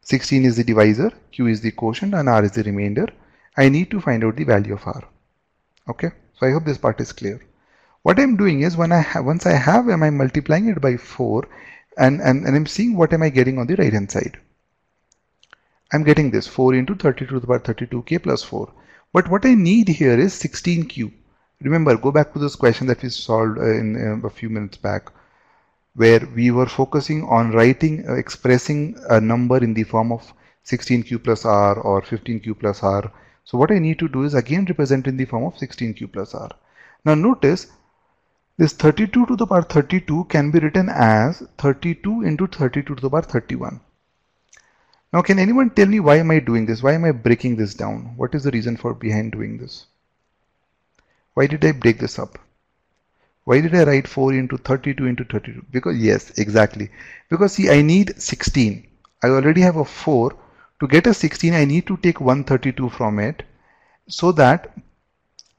16 is the divisor, q is the quotient, and r is the remainder. I need to find out the value of r. Okay, so I hope this part is clear. What I'm doing is once I have m, I'm multiplying it by 4 and I'm seeing what am I getting on the right hand side. I'm getting this 4 into 32 to the power 32k plus 4. But what I need here is 16q. Remember, go back to this question that we solved in a few minutes back, where we were focusing on writing, expressing a number in the form of 16q plus r or 15q plus r. So what I need to do is again represent in the form of 16q plus r. Now notice this 32 to the power 32 can be written as 32 into 32 to the power 31. Now can anyone tell me why am I doing this? Why am I breaking this down? What is the reason for behind doing this? Why did I break this up? Why did I write 4 into 32 into 32? Because yes, exactly. Because see, I need 16. I already have a 4. To get a 16, I need to take 132 from it, so that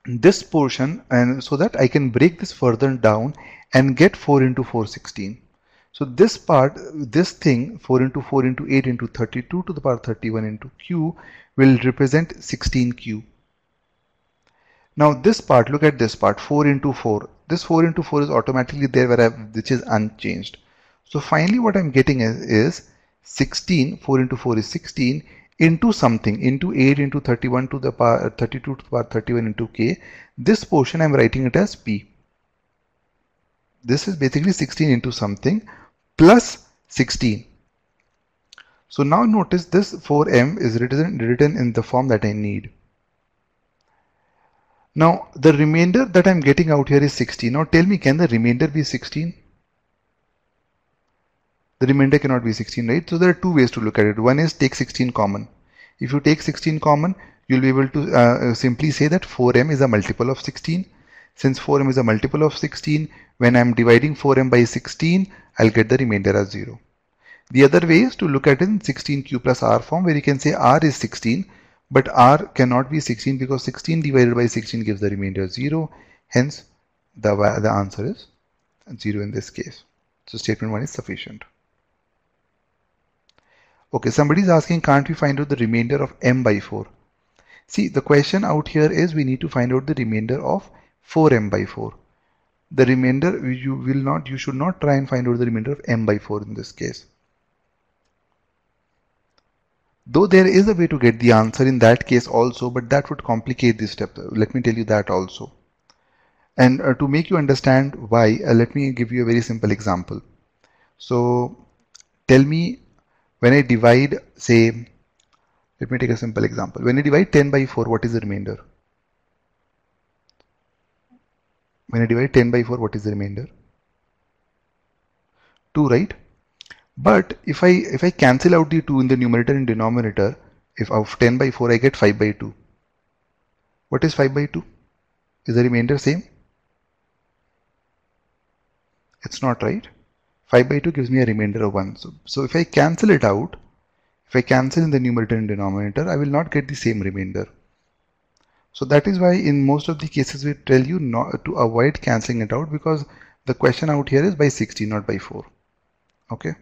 this portion, and so that I can break this further down and get 4 into 4, 16. So this part, this thing, 4 into 4 into 8 into 32 to the power 31 into q will represent 16q. Now this part, look at this part, 4 into 4. This 4 into 4 is automatically there, which is unchanged. So finally what I'm getting is 16, 4 into 4 is 16, into something, into 8 into 31 to the power 32 to the power 31 into k. This portion I'm writing it as p. This is basically 16 into something plus 16. So now notice this 4m is written in the form that I need. Now the remainder that I'm getting out here is 16. Now tell me, can the remainder be 16? The remainder cannot be 16, right? So there are two ways to look at it. One is take 16 common. If you take 16 common, you'll be able to simply say that 4m is a multiple of 16. Since 4m is a multiple of 16, when I'm dividing 4m by 16, I'll get the remainder as 0. The other way is to look at it in 16q plus r form, where you can say r is 16, but r cannot be 16 because 16 divided by 16 gives the remainder 0. Hence, the answer is 0 in this case. So statement 1 is sufficient. Okay, somebody is asking, can't we find out the remainder of m by 4? See, the question out here is we need to find out the remainder of 4m by 4. The remainder, you should not try and find out the remainder of m by 4 in this case. Though there is a way to get the answer in that case also, but that would complicate this step. Let me tell you that also. And to make you understand why, let me give you a very simple example. So tell me, when I divide, say, let me take a simple example. When I divide 10 by 4, what is the remainder? When I divide 10 by 4, what is the remainder? 2, right? But if I cancel out the 2 in the numerator and denominator, if of 10 by 4 I get 5 by 2. What is 5 by 2? Is the remainder same? It's not, right? 5 by 2 gives me a remainder of 1. So if I cancel it out, if I cancel in the numerator and denominator, I will not get the same remainder. So that is why in most of the cases we tell you not to avoid cancelling it out, because the question out here is by 60, not by 4. Okay.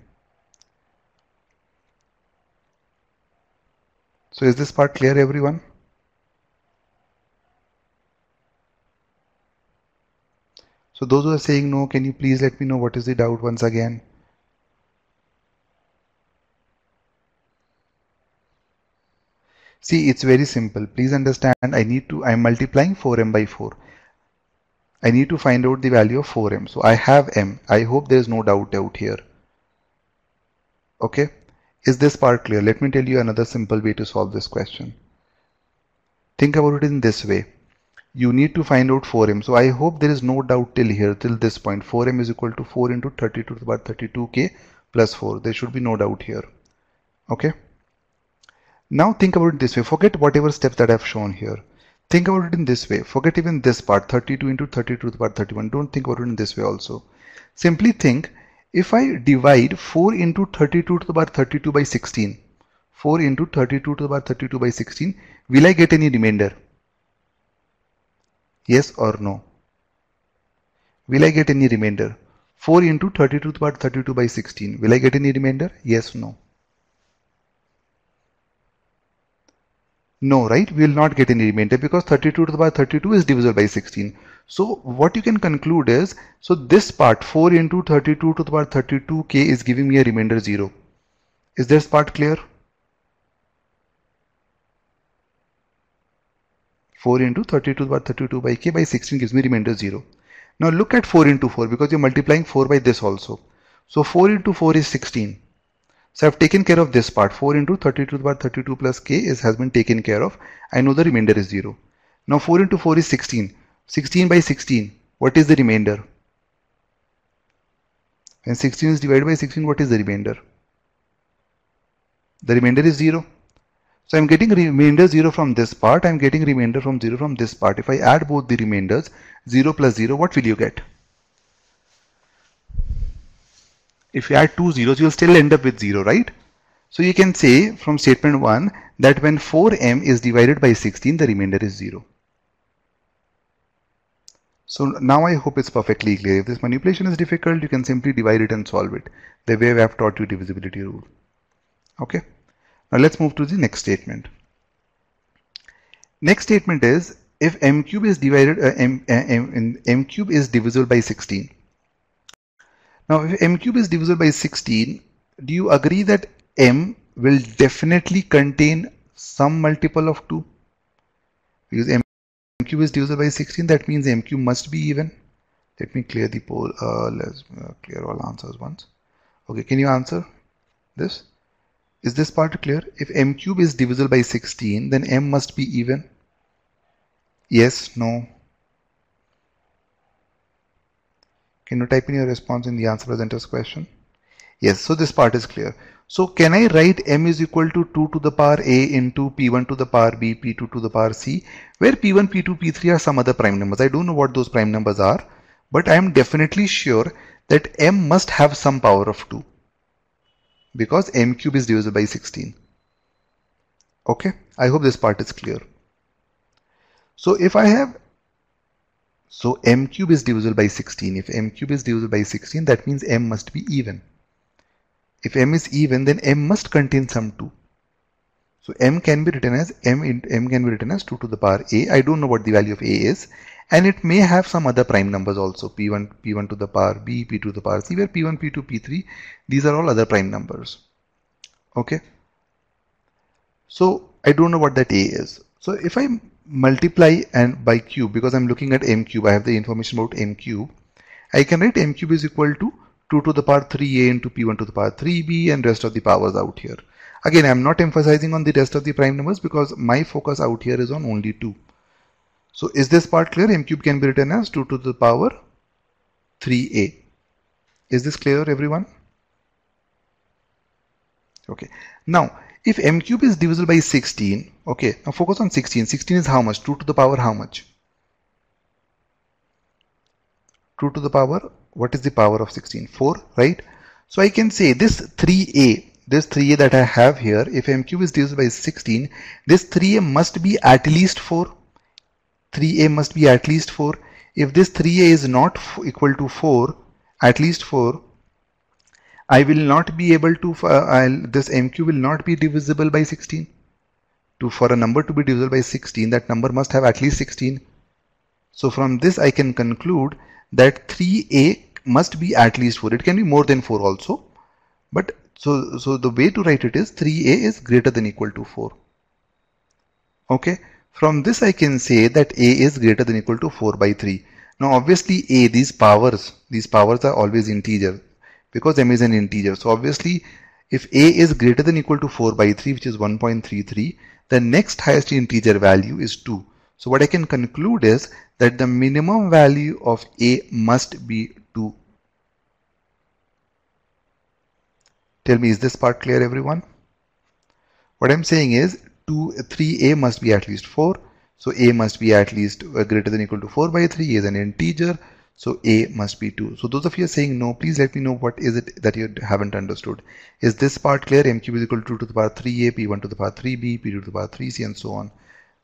So is this part clear, everyone? So those who are saying no, can you please let me know what is the doubt once again? See, it's very simple. Please understand, I'm multiplying 4m by 4. I need to find out the value of 4m. So I have m. I hope there is no doubt out here. Okay. Is this part clear? Let me tell you another simple way to solve this question. Think about it in this way. You need to find out 4m. So I hope there is no doubt till here, till this point. 4m is equal to 4 into 30 to the power 32k plus 4. There should be no doubt here. Okay. Now think about it this way. Forget whatever steps that I've shown here. Think about it in this way. Forget even this part, 32 into 30 to the power 31. Don't think about it in this way also. Simply think, if I divide 4 into 32 to the power 32 by 16, 4 into 32 to the power 32 by 16, will I get any remainder? Yes or no? Will I get any remainder? 4 into 32 to the power 32 by 16. Will I get any remainder? Yes, no. No, right? We will not get any remainder because 32 to the power 32 is divisible by 16. So what you can conclude is, so this part 4 into 32 to the power 32k is giving me a remainder 0. Is this part clear? 4 into 32 to the power 32 by k by 16 gives me remainder 0. Now look at 4 into 4 because you're multiplying 4 by this also. So 4 into 4 is 16. So I've taken care of this part. 4 into 32 to the power 32 plus k has been taken care of. I know the remainder is 0. Now 4 into 4 is 16. 16 by 16. What is the remainder? When 16 is divided by 16, what is the remainder? The remainder is 0. So I'm getting remainder 0 from this part. I'm getting remainder from 0 from this part. If I add both the remainders, 0 plus 0, what will you get? If you add two zeros, you'll still end up with 0, right? So you can say from statement 1 that when 4m is divided by 16, the remainder is 0. So now I hope it's perfectly clear. If this manipulation is difficult, you can simply divide it and solve it, the way I have taught you divisibility rule. Okay. Now let's move to the next statement. Next statement is, if m cube is divided, m cube is divisible by 16. Now if m cube is divisible by 16, do you agree that m will definitely contain some multiple of 2? Because m cube is divisible by 16, that means m cube must be even. Let me clear the poll. Let's clear all answers once. Okay, can you answer this? Is this part clear? If m cube is divisible by 16, then m must be even. Yes, no. Can you type in your response in the answer presenters question? Yes, so this part is clear. So can I write m is equal to 2 to the power a into p1 to the power b, p2 to the power c, where p1, p2, p3 are some other prime numbers. I don't know what those prime numbers are, but I am definitely sure that m must have some power of 2 because m cube is divisible by 16. Okay, I hope this part is clear. So if I have, so m cube is divisible by 16. If m cube is divisible by 16, that means m must be even. If m is even, then m must contain some 2. So m can be written as m can be written as 2 to the power a. I don't know what the value of a is, and it may have some other prime numbers also, p1 to the power b, p2 to the power c, where p1, p2, p3, these are all other prime numbers. Okay. So I don't know what that a is. So if I multiply and by cube, because I'm looking at m cube, I have the information about m cube, I can write m cube is equal to 2 to the power 3a into p1 to the power 3b and rest of the powers out here. Again, I'm not emphasizing on the rest of the prime numbers because my focus out here is on only 2. So is this part clear? M cube can be written as 2 to the power 3a. Is this clear, everyone? Okay. Now, if m cube is divisible by 16, okay, now focus on 16. 16 is how much? 2 to the power how much? 2 to the power, what is the power of 16? 4, right? So I can say this 3a that I have here, if m cube is divisible by 16, this 3a must be at least 4. 3a must be at least 4. If this 3a is not equal to 4, at least 4, I will not be able to, this m cube will not be divisible by 16. For a number to be divisible by 16, that number must have at least 16. So from this I can conclude that 3a must be at least 4. It can be more than 4 also. But so the way to write it is 3a is greater than equal to 4. Okay. From this I can say that a is greater than equal to 4 by 3. Now obviously a, these powers are always integer because m is an integer. So obviously if a is greater than equal to 4 by 3, which is 1.33, the next highest integer value is 2. So what I can conclude is that the minimum value of a must be 2. Tell me, is this part clear, everyone? What I'm saying is 3a must be at least 4. So a must be at least greater than equal to 4 by 3. A is an integer. So a must be 2. So those of you are saying no, please let me know what is it that you haven't understood. Is this part clear? M cube is equal to 2 to the power 3a, p1 to the power 3b, p2 to the power 3c, and so on.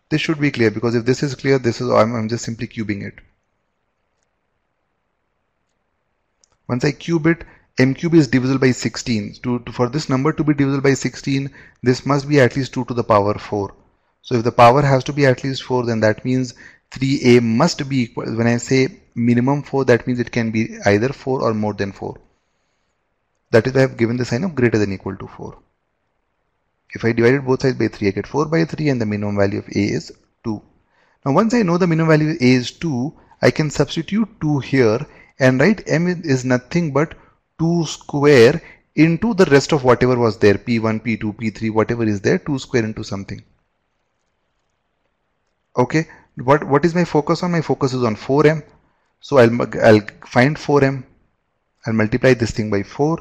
This should be clear, because if this is clear, this is I'm just simply cubing it. Once I cube it, m cube is divisible by 16. For this number to be divisible by 16, this must be at least 2 to the power 4. So if the power has to be at least 4, then that means 3a must be equal. When I say minimum 4, that means it can be either 4 or more than 4. That is why I have given the sign of greater than equal to 4. If I divided both sides by 3, I get 4 by 3, and the minimum value of a is 2. Now once I know the minimum value of a is 2, I can substitute 2 here and write m is nothing but 2 square into the rest of whatever was there, p1, p2, p3, whatever is there, 2 square into something. Okay, what is my focus on? My focus is on 4m. So I'll find 4m. I'll multiply this thing by 4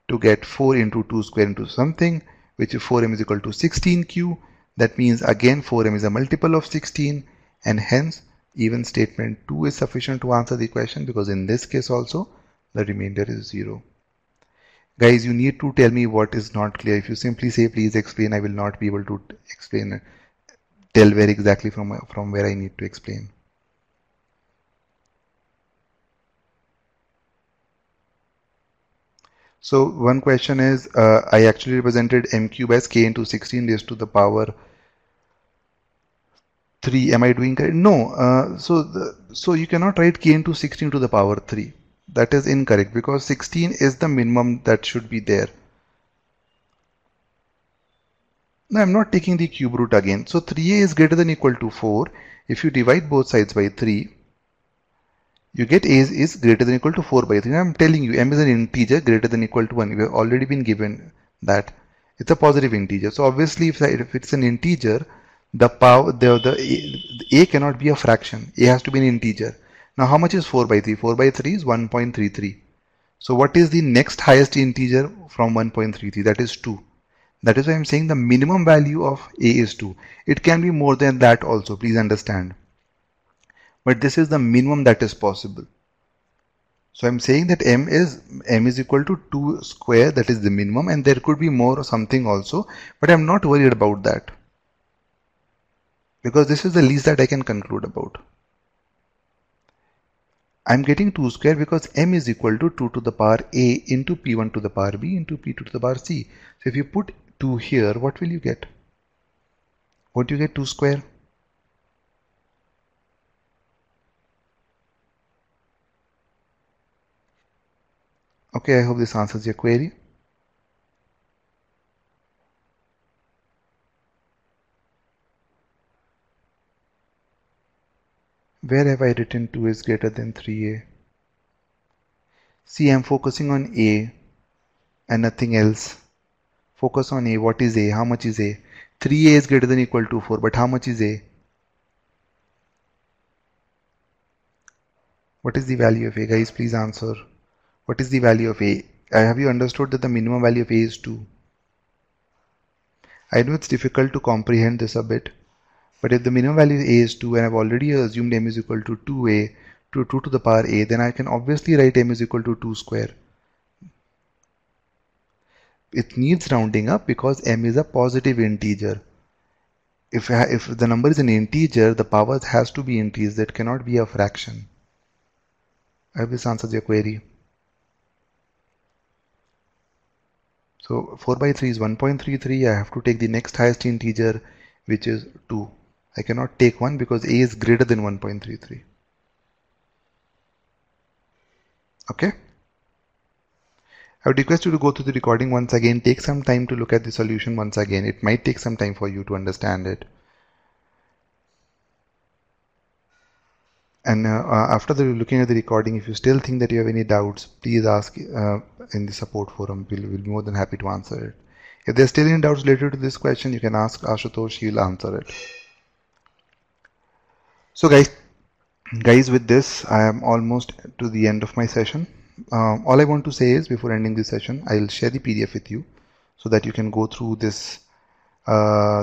to get 4 into 2 square into something, which is 4m is equal to 16q. That means again 4m is a multiple of 16, and hence even statement 2 is sufficient to answer the question, because in this case also the remainder is 0. Guys, you need to tell me what is not clear. If you simply say please explain, I will not be able to explain it. Tell where exactly from where I need to explain. So one question is, I actually represented m cube as k into 16 raised to the power 3. Am I doing correct? No. So you cannot write k into 16 to the power 3. That is incorrect, because 16 is the minimum that should be there. Now I'm not taking the cube root again. So 3a is greater than equal to 4. If you divide both sides by 3, you get a is greater than equal to 4 by 3. Now I'm telling you, m is an integer greater than equal to 1. We have already been given that. It's a positive integer. So obviously if it's an integer, The power, the a cannot be a fraction. A has to be an integer. Now how much is 4 by 3? 4 by 3 is 1.33. So what is the next highest integer from 1.33? That is 2. That is why I'm saying the minimum value of a is 2. It can be more than that also, please understand. But this is the minimum that is possible. So I'm saying that m is equal to 2 square, that is the minimum, and there could be more or something also, but I'm not worried about that, because this is the least that I can conclude about. I'm getting 2 square because m is equal to 2 to the power a into p1 to the power b into p2 to the power c. So if you put 2 here, what will you get? Won't you get 2 square? Okay, I hope this answers your query. Where have I written 2 is greater than 3a? See, I'm focusing on a and nothing else. Focus on a. What is a? How much is a? 3a is greater than or equal to 4, but how much is a? What is the value of a? Guys, please answer. What is the value of a? Have you understood that the minimum value of a is 2? I know it's difficult to comprehend this a bit, but if the minimum value a is 2 and I've already assumed m is equal to 2a to 2 to the power a, then I can obviously write m is equal to 2 square. It needs rounding up because m is a positive integer. If the number is an integer, the power has to be increased. That cannot be a fraction. I hope this answers your query. So 4 by 3 is 1.33. I have to take the next highest integer, which is 2. I cannot take 1 because a is greater than 1.33. Okay? I would request you to go through the recording once again. Take some time to look at the solution once again. It might take some time for you to understand it. And after looking at the recording, if you still think that you have any doubts, please ask in the support forum. We'll be more than happy to answer it. If there's still any doubts related to this question, you can ask Ashutosh. He'll answer it. So guys, with this, I am almost to the end of my session. All I want to say is, before ending this session, I'll share the PDF with you so that you can go through this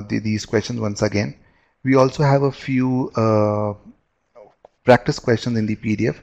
these questions once again. We also have a few practice questions in the PDF.